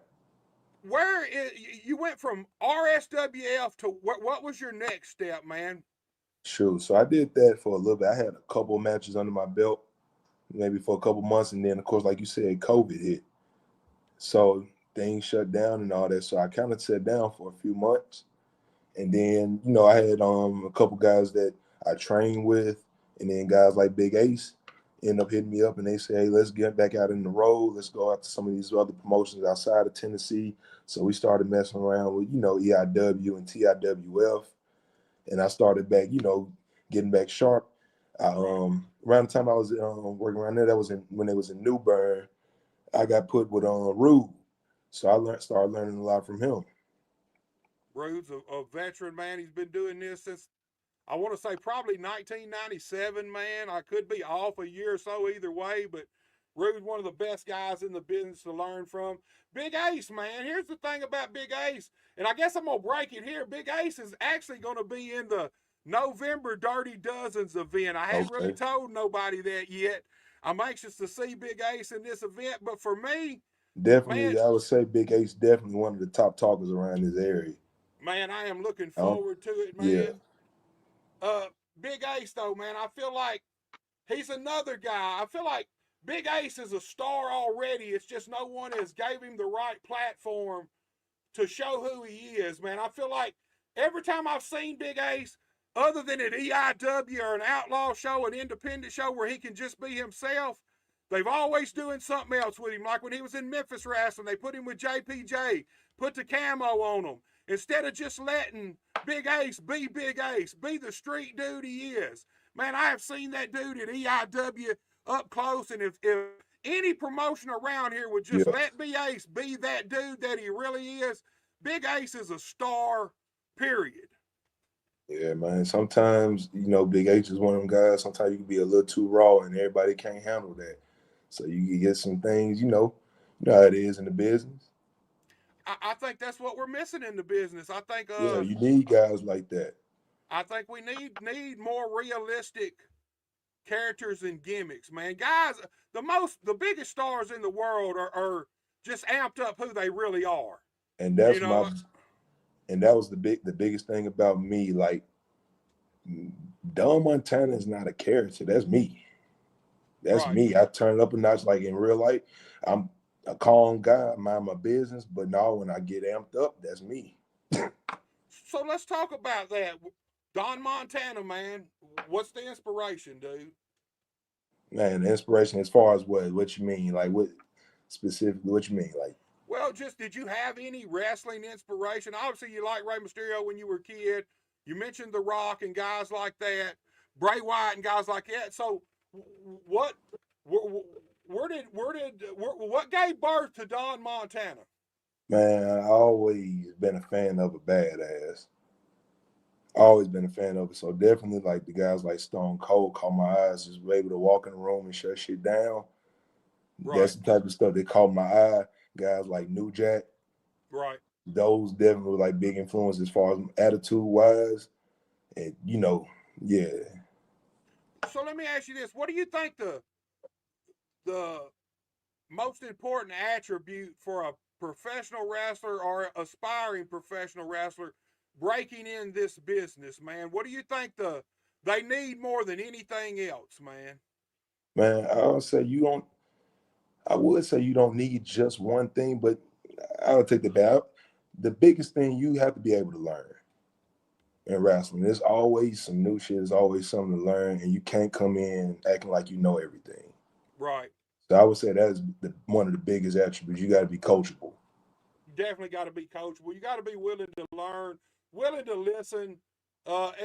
Where is you went from RSWF to what was your next step, man?
Shoot, so I did that for a little bit. I had a couple of matches under my belt, maybe for a couple months, and then of course, like you said, COVID hit, so things shut down and all that. So I kind of sat down for a few months, and then I had a couple guys that I trained with, and then guys like Big Ace end up hitting me up, and they say, "Hey, let's get back out in the road. Let's go out to some of these other promotions outside of Tennessee." So we started messing around with EIW and TIWF, and I started back, getting back sharp.
Right.
Around the time I was working around there, that was when it was in New Bern. I got put with Rude, so started learning a lot from him.
Rude's a veteran, man. He's been doing this since I want to say probably 1997, man. I could be off a year or so either way, but Rude, one of the best guys in the business to learn from. Big Ace, man. Here's the thing about Big Ace, and I guess I'm going to break it here. Big Ace is actually going to be in the November Dirty Dozens event. I hadn't really
Okay.
told nobody that yet. I'm anxious to see Big Ace in this event, but for me, man,
Definitely, I would say Big Ace definitely one of the top talkers around this area.
I am looking
I don't,
forward to it,
yeah,
man. Uh, Big Ace, though, man, I feel like he's another guy. I feel like Big Ace is a star already. It's just no one has gave him the right platform to show who he is, man. I feel like every time I've seen Big Ace, other than at EIW or an outlaw show, an independent show where he can just be himself, they've always doing something else with him. Like when he was in Memphis wrestling, they put him with JPJ, put the camo on him. Instead of just letting Big Ace, be the street dude he is. Man, I have seen that dude at EIW up close, and if any promotion around here would just
yeah,
let Big Ace be that dude that he really is, Big Ace is a star, period.
yeah, man. Sometimes Big H is one of them guys. Sometimes you can be a little too raw, and everybody can't handle that. So you can get some things. You know how it is in the business.
I think that's what we're missing in the business.
Yeah, you need guys like that.
I think we need more realistic characters and gimmicks, man. Guys, the biggest stars in the world are just amped up who they really are.
And
You
that's my
know,
and that was the biggest thing about me. Like Don Montana is not a character. That's me. That's
right.
me. I turn up a notch. Like in real life, I'm a calm guy, I mind my business. But now when I get amped up, that's me.
So let's talk about that. Don Montana, man. What's the inspiration, dude?
Man, the inspiration as far as what you mean? Like what specifically what you mean? Like
Well, just did you have any wrestling inspiration? Obviously, you liked Rey Mysterio when you were a kid. You mentioned The Rock and guys like that, Bray Wyatt and guys like that. So, what, what gave birth to Don Montana?
man, I always been a fan of a badass. Always been a fan of it. So definitely like the guys like Stone Cold caught my eyes, just be able to walk in the room and shut shit down.
Right,
That's the type of stuff that caught my eye. Guys like New Jack,
right.
those definitely were like big influence as far as attitude wise. And yeah.
So let me ask you this: what do you think the most important attribute for a professional wrestler or aspiring professional wrestler breaking in this business, man? What do you think they need more than anything else, man?
Man, I would say you don't need just one thing, but I'll take the back. The biggest thing you have to be able to learn in wrestling. There's always some new shit, there's always something to learn, and you can't come in acting like you know everything.
Right.
So I would say that's one of the biggest attributes. You got to be coachable.
You definitely got to be coachable. You got to be willing to learn, willing to listen.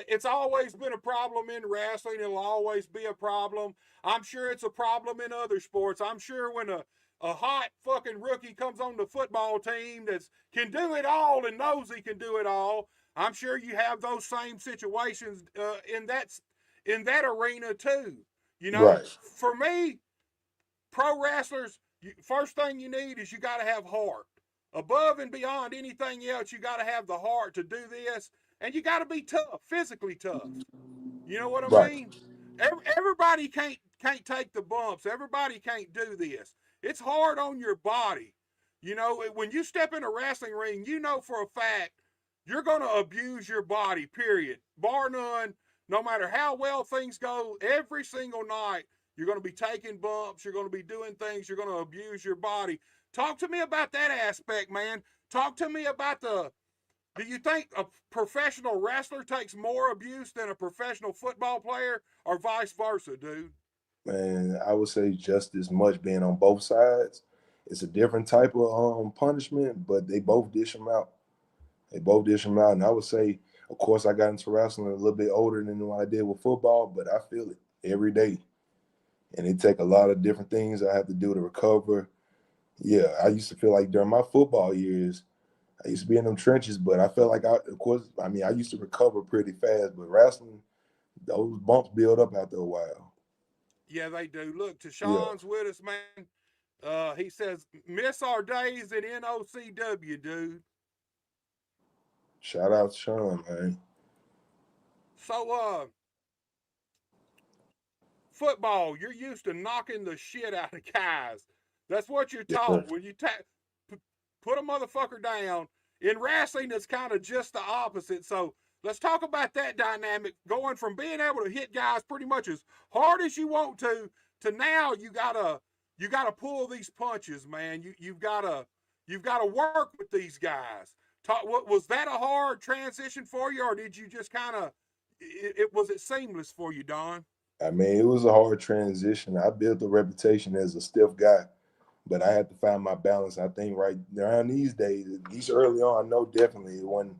It's always been a problem in wrestling. It'll always be a problem. I'm sure it's a problem in other sports. I'm sure when a hot fucking rookie comes on the football team that can do it all and knows he can do it all, I'm sure you have those same situations in that arena too. You know,
Right.
for me, pro wrestlers, first thing you need is you got to have heart. Above and beyond anything else, you got to have the heart to do this, and you got to be tough, physically tough. You know what I
Right.
mean? Everybody can't take the bumps. Everybody can't do this. It's hard on your body. You know, when you step in a wrestling ring, you know for a fact you're going to abuse your body, period. Bar none, no matter how well things go, every single night, you're going to be taking bumps. You're going to be doing things. You're going to abuse your body. Talk to me about that aspect, man. Talk to me about do you think a professional wrestler takes more abuse than a professional football player or vice versa, dude?
Man, I would say just as much being on both sides. It's a different type of punishment, but they both dish them out. They both dish them out. And I would say, of course, I got into wrestling a little bit older than what I did with football, but I feel it every day. And it take a lot of different things I have to do to recover. Yeah, I used to feel like during my football years, I used to be in them trenches, but I felt like I used to recover pretty fast, but wrestling, those bumps build up after a while.
Yeah, they do. Look,
Yeah.
Tashawn's with us, man. He says, miss our days at NOCW, dude.
Shout out to Sean, man.
So, football, you're used to knocking the shit out of guys. That's what you're
Yeah.
taught. When you put a motherfucker down. In wrestling, it's kind of just the opposite. So let's talk about that dynamic, going from being able to hit guys pretty much as hard as you want to now you gotta pull these punches, man. You've gotta work with these guys. What was that a hard transition for you, or did you just kind of was it seamless for you, Don?
I mean, it was a hard transition. I built a reputation as a stiff guy, but I had to find my balance. I think right around these days, at least early on, I know definitely it wasn't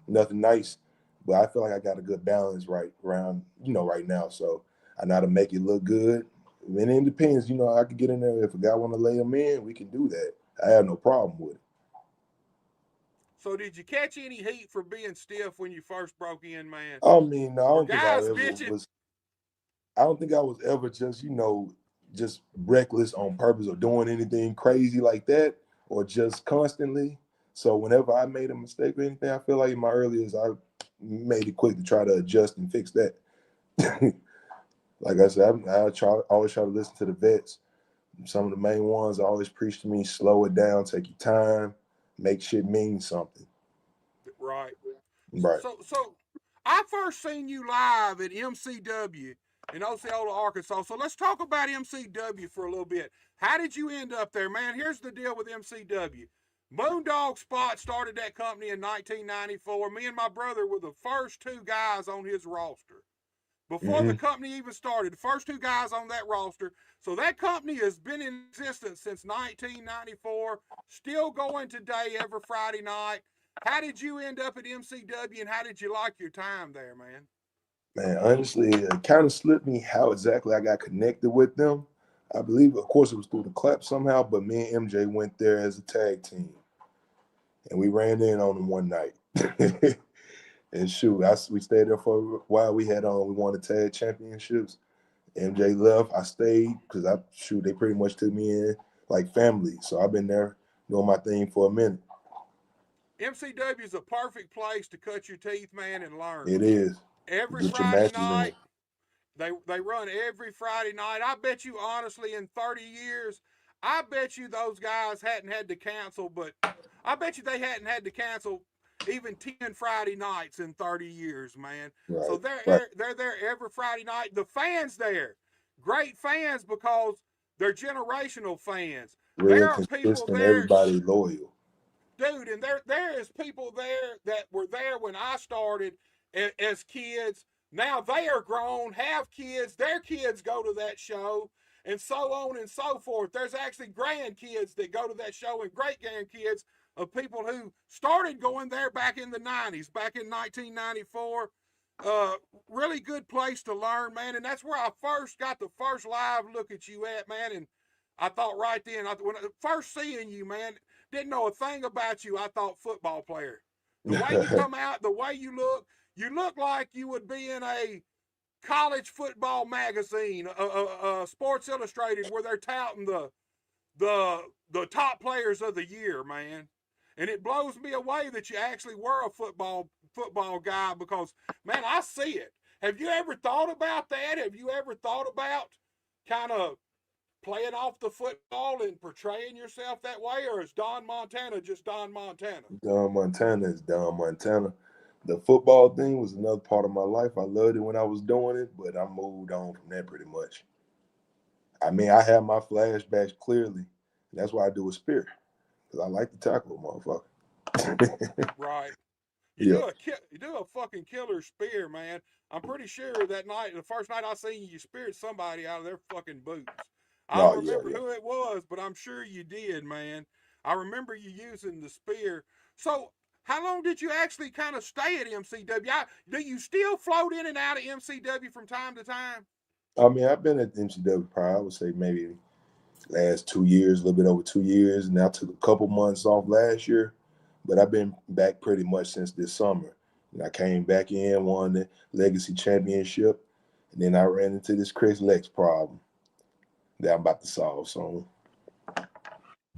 nothing nice, but I feel like I got a good balance right around, right now. So I know how to make it look good. And it depends, I could get in there. If a guy want to lay him in, we can do that. I have no problem with it.
So did you catch any heat for being stiff when you first broke in, man?
I mean, I
Were
don't think I
guys
ever
bitching?
was. I don't think I was ever just reckless on purpose or doing anything crazy like that or just constantly. So whenever I made a mistake or anything, I feel like in my earliest, I made it quick to try to adjust and fix that. Like I said, always try to listen to the vets. Some of the main ones always preach to me: slow it down, take your time, make shit mean something.
Right.
Right.
So I first seen you live at MCW in Osceola, Arkansas. So let's talk about MCW for a little bit. How did you end up there, man? Here's the deal with MCW. Moondog Spot started that company in 1994. Me and my brother were the first two guys on his roster. Before the
Hmm.
company even started, the first two guys on that roster. So that company has been in existence since 1994, still going today every Friday night. How did you end up at MCW and how did you like your time there, man?
Man, honestly, it kind of slipped me how exactly I got connected with them. I believe, of course, it was through the clap somehow, but me and MJ went there as a tag team, and we ran in on them one night. And shoot, we stayed there for a while. We won the tag championships. MJ left. I stayed because they pretty much took me in like family. So I've been there doing my thing for a minute.
MCW is a perfect place to cut your teeth, man, and learn.
It is.
Every
Get your
Friday
matches in.
night, they run every Friday night. I bet you honestly in 30 years, I bet you those guys hadn't had to cancel, but I bet you they hadn't had to cancel even 10 Friday nights in 30 years, man. So
Right.
they're
Right.
they're there every Friday night. The fans there, great fans because they're generational fans.
Real
There are people
consistent.
there,
Everybody loyal.
dude, and there is people there that were there when I started as kids. Now they are grown, have kids, their kids go to that show, and so on and so forth. There's actually grandkids that go to that show and great grandkids of people who started going there back in the 90s, back in 1994. Uh, Really good place to learn, man. And that's where I first got the first live look at you at, man. And I thought right then, when first seeing you, man, didn't know a thing about you. I thought football player. The way you come out, the way you look like you would be in a college football magazine, Sports Illustrated, where they're touting the top players of the year, man. And it blows me away that you actually were a football guy because, man, I see it. Have you ever thought about that? Have you ever thought about kind of playing off the football and portraying yourself that way, or is Don Montana just Don Montana?
Don Montana is Don Montana. The football thing was another part of my life. I loved it when I was doing it, but I moved on from that pretty much. I mean, I have my flashbacks clearly. That's why I do a spear, because I like to tackle a motherfucker.
Right.
Yeah.
You do a fucking killer spear, man. I'm pretty sure that night, the first night I seen you, you speared somebody out of their fucking boots. I
No,
don't
yeah,
remember
yeah.
who it was, but I'm sure you did, man. I remember you using the spear. So, how long did you actually kind of stay at MCW? Do you still float in and out of MCW from time to time?
I mean, I've been at MCW probably, I would say maybe last 2 years, a little bit over 2 years. And I took a couple months off last year, but I've been back pretty much since this summer. And I came back in, won the Legacy Championship, and then I ran into this Chris Lex problem. that I'm about to solve soon.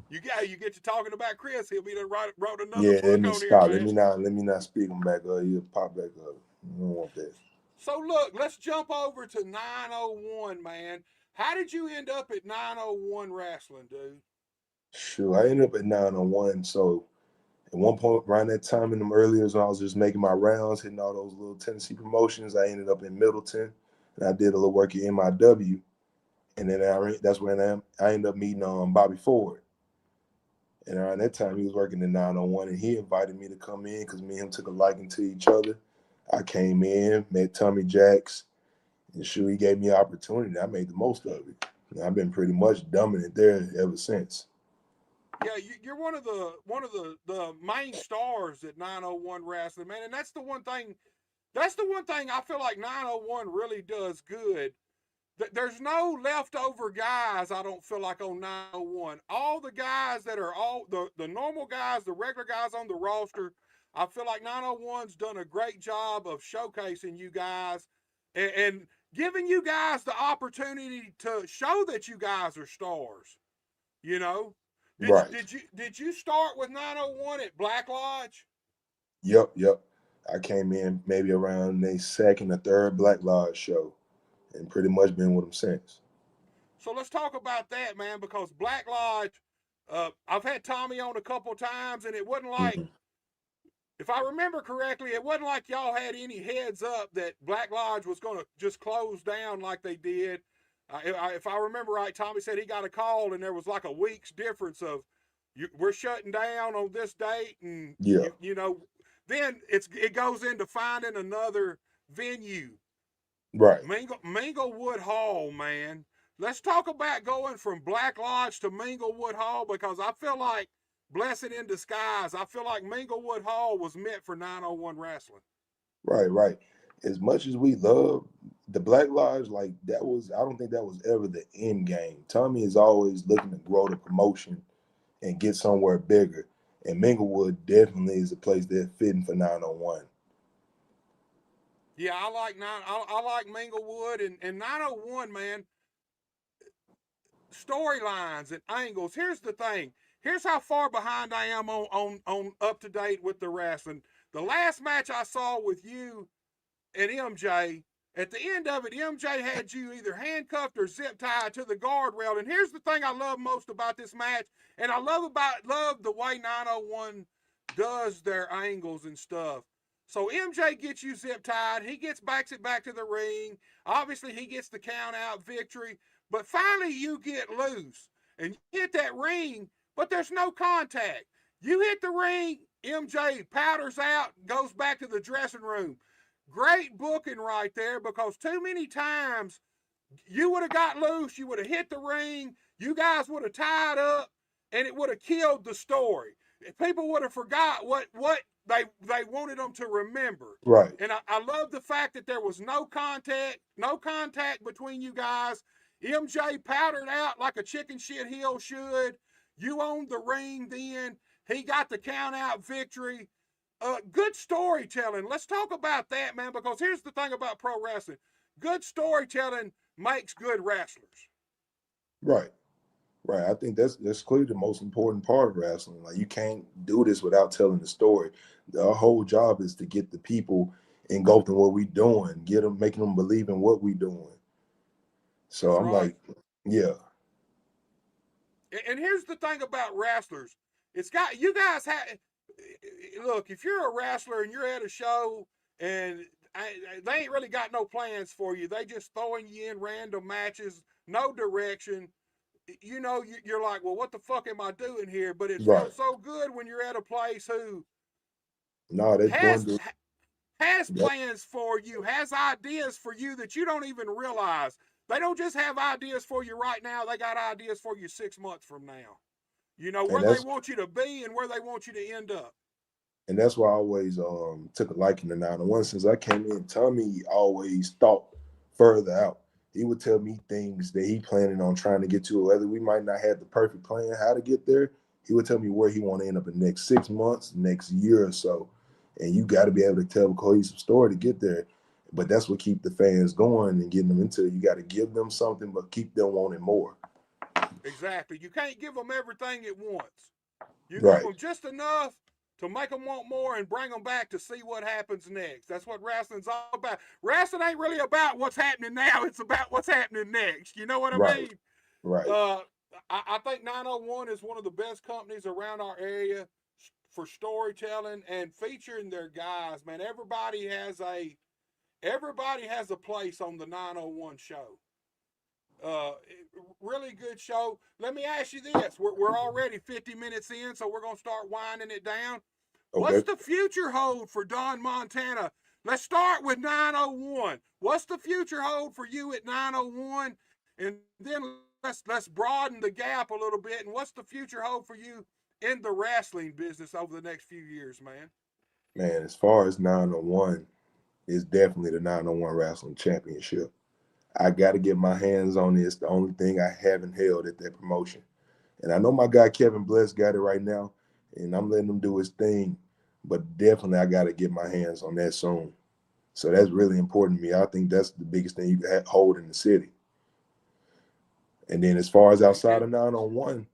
You get to talking about Chris. He'll be wrote another
Yeah, let
book
me
on here,
stop.
man.
Let me not speak him back up. He'll pop back up. I don't want that.
So look, let's jump over to 901, man. How did you end up at 901 wrestling, dude?
Sure, I ended up at 901. So at one point around that time in them early years when I was just making my rounds, hitting all those little Tennessee promotions, I ended up in Middleton, and I did a little work at MIW, and then that's when I ended up meeting Bobby Ford. And around that time, he was working in 901, and he invited me to come in because me and him took a liking to each other. I came in, met Tommy Jacks, and sure, he gave me an opportunity. I made the most of it. And I've been pretty much dominant there ever since.
Yeah, you're one of the main stars at 901 wrestling, man, and that's the one thing. That's the one thing I feel like 901 really does good. There's no leftover guys, I don't feel like, on 901. All the guys that are all the normal guys, the regular guys on the roster, I feel like 901's done a great job of showcasing you guys and giving you guys the opportunity to show that you guys are stars. You know?
Right.
Did you start with 901 at Black Lodge?
Yep. I came in maybe around the second or third Black Lodge show and pretty much been with them since.
So let's talk about that, man, because Black Lodge, I've had Tommy on a couple times, and it wasn't like,
Mm-hmm.
if I remember correctly, it wasn't like y'all had any heads up that Black Lodge was going to just close down like they did. If I remember right, Tommy said he got a call, and there was like a week's difference of, we're shutting down on this date, and
Yeah.
then it goes into finding another venue.
Right.
Minglewood Hall, man. Let's talk about going from Black Lodge to Minglewood Hall, because I feel like, blessed in disguise, I feel like Minglewood Hall was meant for 901 wrestling.
Right. As much as we love the Black Lodge, like I don't think that was ever the end game. Tommy is always looking to grow the promotion and get somewhere bigger. And Minglewood definitely is a place that's fitting for 901.
Yeah, I like Minglewood and 901, man. Storylines and angles. Here's the thing. Here's how far behind I am on up to date with the wrestling. The last match I saw with you and MJ, at the end of it, MJ had you either handcuffed or zip tied to the guardrail. And here's the thing I love most about this match, and I love the way 901 does their angles and stuff. So MJ gets you zip tied. He backs it back to the ring. Obviously, he gets the count out victory. But finally, you get loose and you hit that ring, but there's no contact. You hit the ring, MJ powders out, goes back to the dressing room. Great booking right there, because too many times you would have got loose, you would have hit the ring, you guys would have tied up, and it would have killed the story. People would have forgot what they wanted them to remember.
Right.
And I love the fact that there was no contact between you guys. MJ powdered out like a chicken shit heel should. You owned the ring then. He got the count out victory. Good storytelling. Let's talk about that, man, because here's the thing about pro wrestling. Good storytelling makes good wrestlers.
Right. I think that's clearly the most important part of wrestling. Like, you can't do this without telling the story. Our whole job is to get the people engulfed in what we're doing, making them believe in what we're doing. So
That's
I'm
right.
like, yeah.
And here's the thing about wrestlers. You guys have, look, if you're a wrestler and you're at a show and they ain't really got no plans for you, they just throwing you in random matches, no direction. You're like, well, what the fuck am I doing here? But it
Right.
feels so good when you're at a place who
No, they're
has
doing
has
yep.
plans for you, has ideas for you that you don't even realize. They don't just have ideas for you right now. They got ideas for you 6 months from now. Where they want you to be and where they want you to end up.
And that's why I always took a liking to 901. Since I came in, Tommy always thought further out. He would tell me things that he planning on trying to get to, whether we might not have the perfect plan how to get there. He would tell me where he want to end up in the next 6 months, next year or so. And you got to be able to tell a cohesive story to get there. But that's what keep the fans going and getting them into it. You got to give them something, but keep them wanting more.
Exactly. You can't give them everything at once. You give
Right.
them just enough to make them want more and bring them back to see what happens next. That's what wrestling's all about. Wrestling ain't really about what's happening now. It's about what's happening next. You know what I
Right.
mean?
Right.
I think 901 is one of the best companies around our area for storytelling and featuring their guys. Man, everybody has a place on the 901 show. Uh, Really good show. Let me ask you this: we're already 50 minutes in, so we're gonna start winding it down.
Okay.
What's the future hold for Don Montana? Let's start with 901. What's the future hold for you at 901? And then let's broaden the gap a little bit. And what's the future hold for you in the wrestling business over the next few years, man?
Man, as far as 901, it's definitely the 901 Wrestling Championship. I got to get my hands on it. It's the only thing I haven't held at that promotion. And I know my guy Kevin Bless got it right now, and I'm letting him do his thing. But definitely I got to get my hands on that soon. So that's really important to me. I think that's the biggest thing you can hold in the city. And then as far as outside of 901,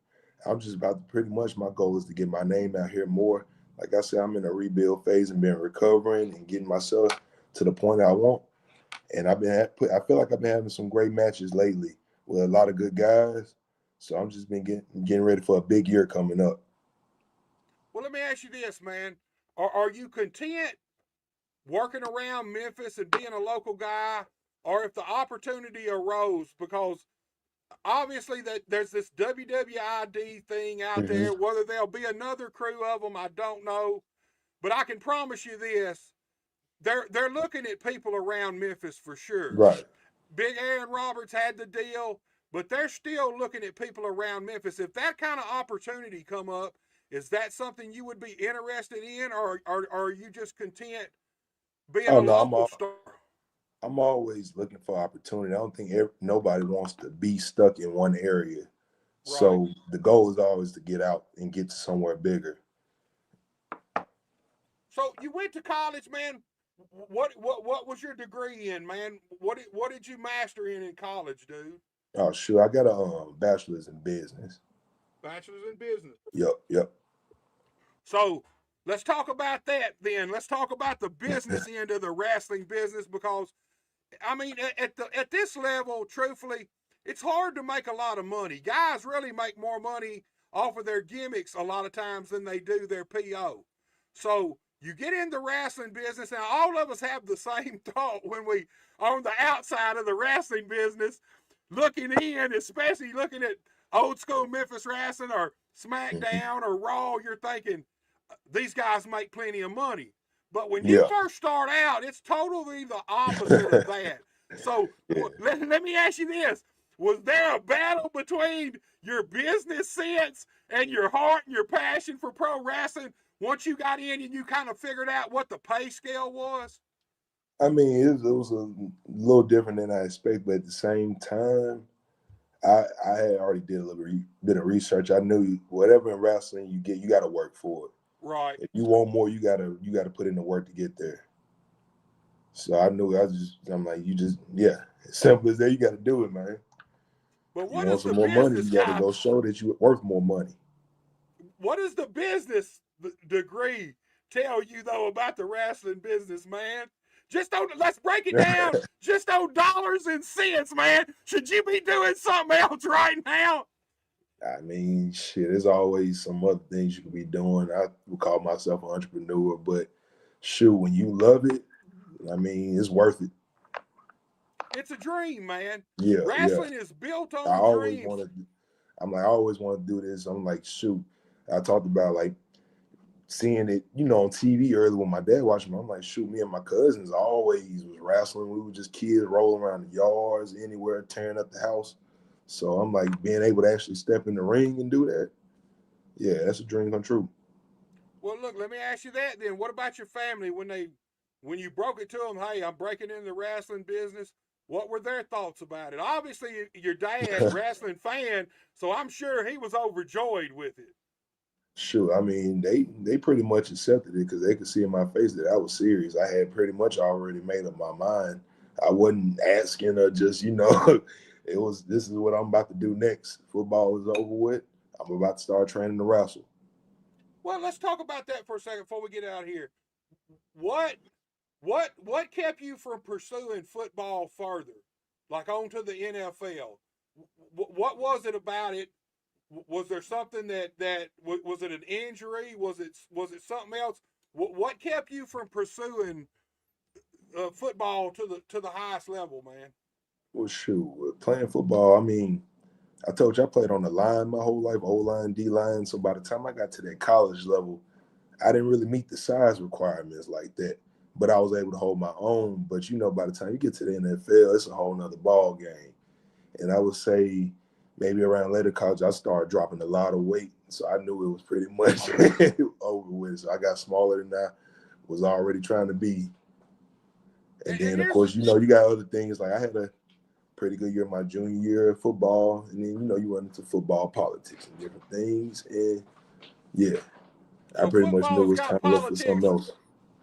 I'm just about to pretty much my goal is to get my name out here more. Like I said, I'm in a rebuild phase and been recovering and getting myself to the point I want. And I feel like I've been having some great matches lately with a lot of good guys. So I'm just been getting ready for a big year coming up.
Well, let me ask you this, man. Are you content working around Memphis and being a local guy, or if the opportunity arose? Because obviously that there's this WWID thing out there. Whether there'll be another crew of them, I don't know. But I can promise you this: they're looking at people around Memphis for sure.
Right.
Big Aaron Roberts had the deal, but they're still looking at people around Memphis. If that kind of opportunity come up, is that something you would be interested in, or are you just content being
Oh
a
no,
local star?
I'm always looking for opportunity. I don't think nobody wants to be stuck in one area.
Right.
So the goal is always to get out and get to somewhere bigger.
So you went to college, man. What was your degree in, man? What did you master in college, dude?
Oh sure, I got a bachelor's in business.
Bachelor's in business.
Yep.
So let's talk about that then. Let's talk about the business end of the wrestling business, because I mean, at this level, truthfully, it's hard to make a lot of money. Guys really make more money off of their gimmicks a lot of times than they do their PO. So you get in the wrestling business, and all of us have the same thought when we are on the outside of the wrestling business, looking in, especially looking at old school Memphis wrestling or SmackDown or Raw. You're thinking these guys make plenty of money. But when you
Yeah.
first start out, it's totally the opposite of that. So let me ask you this. Was there a battle between your business sense and your heart and your passion for pro wrestling once you got in and you kind of figured out what the pay scale was?
I mean, it was a little different than I expected, but at the same time, I had already did a little bit of research. I knew whatever in wrestling you get, you got to work for it.
Right.
If you want more, you gotta put in the work to get there. So I knew I'm like, simple as that. You got to do it, man.
But
You
what
want
does
some
the
more money,
business
you got to
guy,
go show that you're worth more money.
what does the business degree tell you though about the wrestling business, man? Let's break it down just on dollars and cents, man. Should you be doing something else right now?
I mean, shit, there's always some other things you could be doing. I would call myself an entrepreneur, but shoot, when you love it, I mean, it's worth it.
It's a dream, man.
Yeah.
Wrestling is built
I
on
always
dreams.
wanted. I always want to do this. I'm like, shoot. I talked about like seeing it, on TV early when my dad watched me. I'm like, shoot, me and my cousins always was wrestling. We were just kids rolling around the yards, anywhere, tearing up the house. So I'm like, being able to actually step in the ring and do that, yeah, that's a dream come true.
Well, look, let me ask you that then. What about your family when you broke it to them? Hey, I'm breaking into the wrestling business. What were their thoughts about it? Obviously, your dad, wrestling fan, so I'm sure he was overjoyed with it.
Shoot, I mean, they pretty much accepted it because they could see in my face that I was serious. I had pretty much already made up my mind. I wasn't asking or just, This is what I'm about to do next. Football is over with. I'm about to start training to wrestle.
Well, let's talk about that for a second before we get out of here. What kept you from pursuing football further, like onto the NFL? What was it about it? Was there something that was it an injury? Was it something else? What kept you from pursuing football to the highest level, man?
Well, shoot, playing football. I mean, I told you I played on the line my whole life, O line, D line. So by the time I got to that college level, I didn't really meet the size requirements like that. But I was able to hold my own. But by the time you get to the NFL, it's a whole nother ball game. And I would say maybe around later college, I started dropping a lot of weight. So I knew it was pretty much over with. So I got smaller than I was already trying to be. And then, of course, you got other things. Like I had a pretty good year my junior year of football. And then, you run into football politics and different things. And, yeah, so I pretty much knew it was time to look for something else.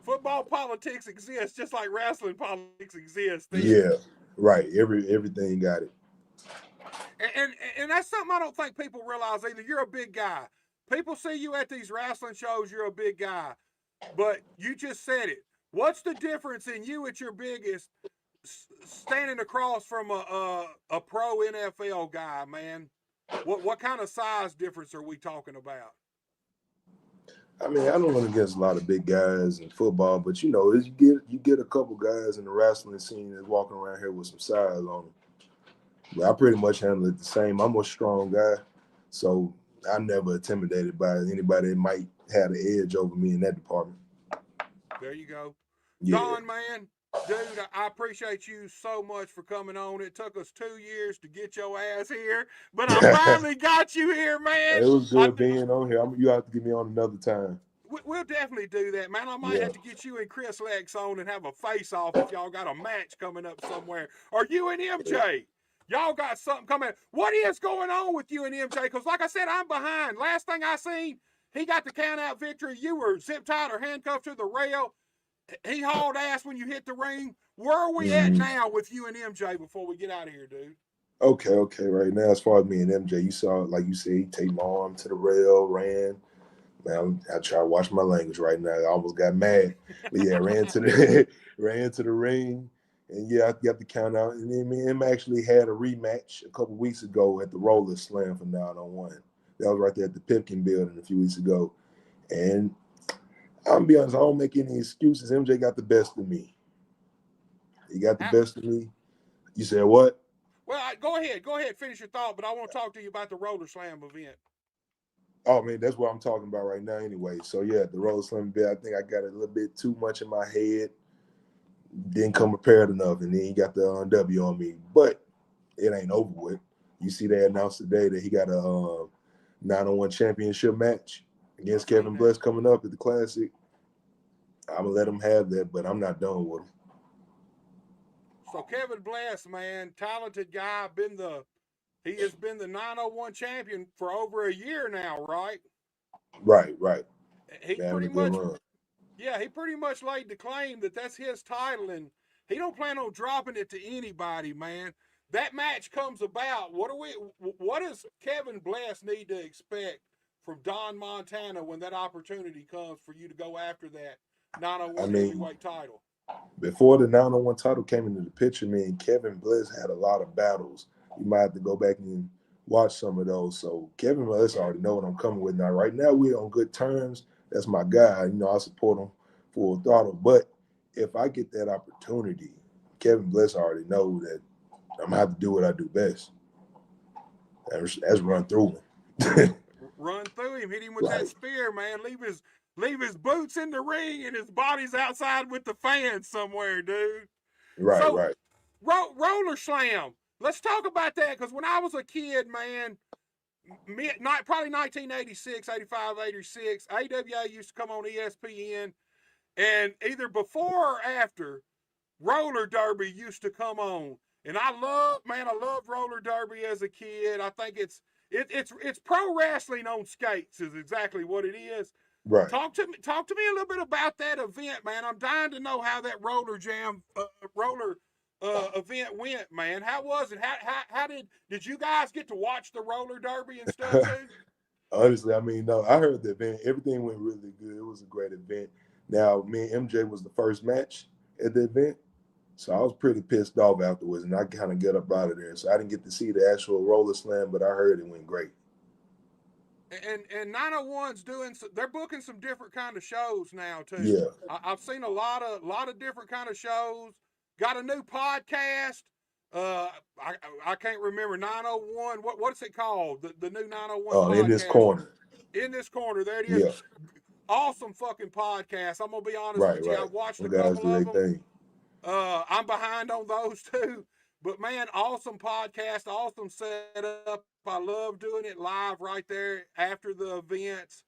Football politics exists just like wrestling politics exists.
Yeah, right. Everything got it.
And that's something I don't think people realize either. You're a big guy. People see you at these wrestling shows, you're a big guy. But you just said it. What's the difference in you at your biggest standing across from a pro NFL guy, man? What kind of size difference are we talking about?
I mean, I don't run against a lot of big guys in football, but you get a couple guys in the wrestling scene that's walking around here with some size on them. But I pretty much handle it the same. I'm a strong guy, so I'm never intimidated by anybody that might have the edge over me in that department.
There you go.
Yeah.
Don, man, dude, I appreciate you so much for coming on. It took us 2 years to get your ass here, but I finally got you here, man.
It was good being on here. You have to get me on another time.
We'll definitely do that, man. I might have to get you and Chris Lex on and have a face-off if y'all got a match coming up somewhere. Or you and MJ. Y'all got something coming. What is going on with you and MJ? Because like I said, I'm behind. Last thing I seen, he got the count-out victory. You were zip-tied or handcuffed to the rail. He hauled ass when you hit the ring. Where are we at now with you and MJ before we get out of here, dude?
Okay. Right now, as far as me and MJ, you saw, like you said, he take my arm to the rail, ran. Man, I try to watch my language right now. I almost got mad. But yeah, ran to the ring. And yeah, I got the count out. And then me and him actually had a rematch a couple weeks ago at the Roller Slam for 9-on-1. That was right there at the Pipkin building a few weeks ago. And I'm gonna be honest, I don't make any excuses. MJ got the best of me. He got the best of me. You said what?
Well, go ahead, finish your thought, but I want to talk to you about the Roller Slam event.
Oh, man, that's what I'm talking about right now anyway. So, yeah, the Roller Slam event, I think I got a little bit too much in my head. Didn't come prepared enough, and then he got the W on me. But it ain't over with. You see they announced today that he got a 9-on-1 championship match against Kevin Bless coming up at the Classic. I'm going to let him have that, but I'm not done with him.
So Kevin Bless, man, talented guy, he has been the 901 champion for over a year now, right?
Right.
He pretty much laid the claim that that's his title, and he don't plan on dropping it to anybody, man. That match comes about. What does Kevin Bless need to expect from Don Montana when that opportunity comes for you to go after that 901 heavyweight title?
Before the 901 title came into the picture, man, Kevin Bless had a lot of battles. You might have to go back and watch some of those. So Kevin Bless already know what I'm coming with now. Right now, we're on good terms. That's my guy. I support him full throttle. But if I get that opportunity, Kevin Bless already know that I'm gonna have to do what I do best. That's run through him.
Run through him, hit him with that spear, man. Leave his boots in the ring and his body's outside with the fans somewhere, dude.
Right.
Roller Slam. Let's talk about that, because when I was a kid, man, probably 1986, 85, 86, AWA used to come on ESPN, and either before or after, roller derby used to come on. And I loved roller derby as a kid. I think it's pro wrestling on skates is exactly what it is.
Right.
Talk to me a little bit about that event, man. I'm dying to know how that roller event went, man. How was it? How did you guys get to watch the roller derby and stuff too?
Honestly, I mean, no, I heard the event. Everything went really good. It was a great event. Now, me and MJ was the first match at the event, so I was pretty pissed off afterwards, and I kind of got up out of there. So I didn't get to see the actual roller slam, but I heard it went great.
And 901's they're booking some different kind of shows now too.
Yeah,
I've seen a lot of different kind of shows. Got a new podcast. I can't remember 901. What's it called? The new 901 podcast.
In this corner.
In this corner, there it is.
Yeah.
Awesome fucking podcast. I'm gonna be honest with you.
Right.
I watched a
guys
couple
do
of
their
them.
thing.
I'm behind on those too. But man, awesome podcast, awesome setup. I love doing it live right there after the events.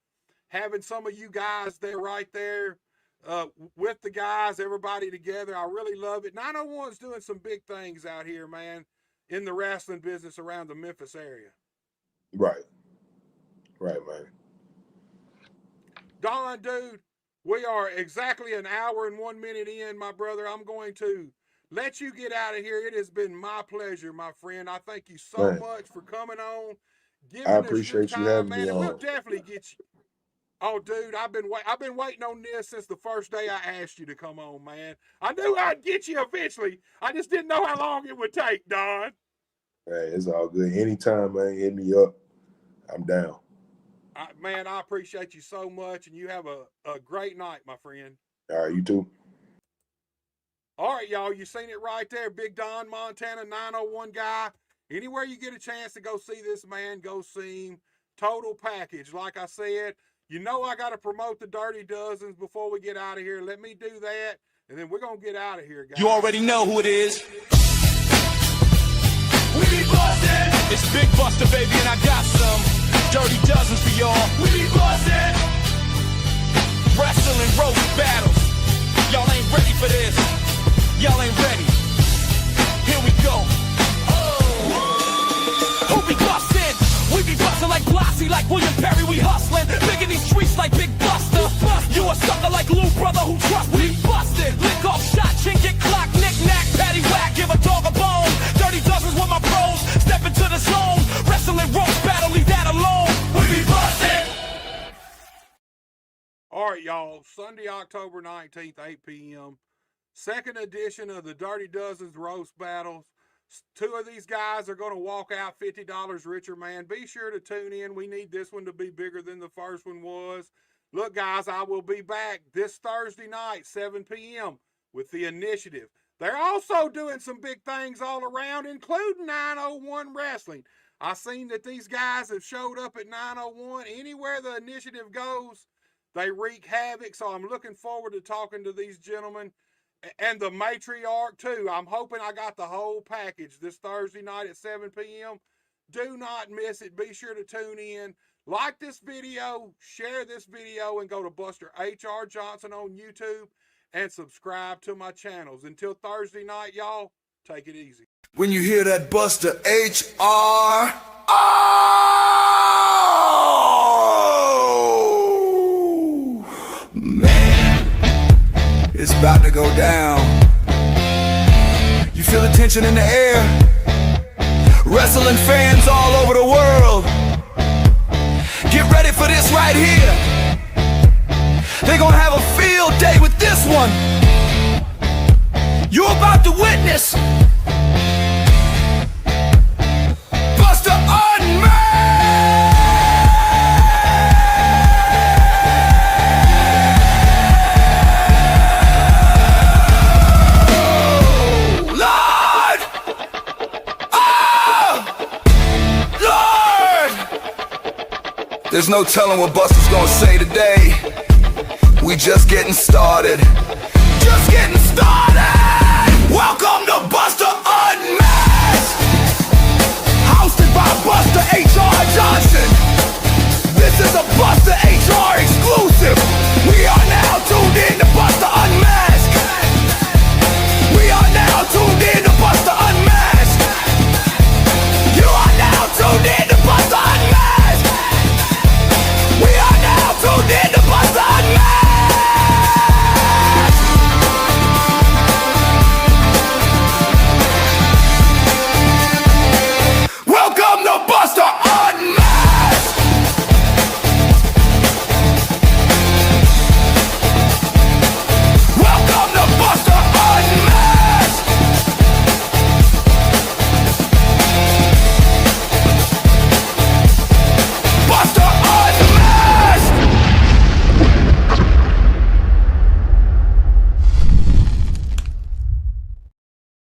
Having some of you guys there right there with the guys, everybody together. I really love it. 901's doing some big things out here, man, in the wrestling business around the Memphis area.
Right, man.
Don, dude, we are exactly an hour and 1 minute in, my brother. I'm going to let you get out of here. It has been my pleasure, my friend. I thank you so much for coming on.
I appreciate you having me on.
We'll definitely get you. Oh, dude, I've been waiting on this since the first day I asked you to come on, man. I knew I'd get you eventually. I just didn't know how long it would take, Don.
Hey, it's all good. Anytime, man, hit me up. I'm down.
Man, I appreciate you so much, and you have a great night, my friend.
All right, you too.
All right, y'all, you seen it right there. Big Don Montana, 901 guy. Anywhere you get a chance to go see this man, go see him. Total package. Like I said, you know I got to promote the Dirty Dozens before we get out of here. Let me do that, and then we're going to get out of here, guys.
You already know who it is. We be bustin'. It's Big Buster, baby, and I got some Dirty Dozens for y'all. We be bustin'. Wrestling roast battles. Y'all ain't ready for this. Y'all ain't ready. Here we go. Who be bustin'? We be bustin' like Blossy, like William Perry, we hustlin'. Big in these streets like Big Buster. You a sucker like Lou Brother who trust. We bustin'. Lick off shot, chin get clocked, knick-knack, patty whack, give a dog a bone. Dirty Dozens with my pros, step into the zone. Wrestling roast battle, leave that alone. We be bustin'.
All right, y'all. Sunday, October 19th, 8 p.m. Second edition of the Dirty Dozens Roast Battles. Two of these guys are going to walk out $50 richer, man. Be sure to tune in. We need this one to be bigger than the first one was. Look, guys, I will be back this Thursday night, 7 p.m. with the Initiative. They're also doing some big things all around, including 901 Wrestling. I seen that these guys have showed up at 901. Anywhere the Initiative goes, they wreak havoc. So I'm looking forward to talking to these gentlemen. And the matriarch, too. I'm hoping I got the whole package this Thursday night at 7 p.m. Do not miss it. Be sure to tune in. Like this video, share this video, and go to Buster H.R. Johnson on YouTube and subscribe to my channels. Until Thursday night, y'all, take it easy.
When you hear that Buster H.R. Oh, man. It's about to go down. You feel the tension in the air. Wrestling fans all over the world, get ready for this right here. They're gonna have a field day with this one. You're about to witness Buster Unmasked. There's no telling what Buster's gonna say today. We just getting started. Just getting started! Welcome to Buster Unmasked! Hosted by Buster H.R. Johnson. This is a Buster H.R. exclusive.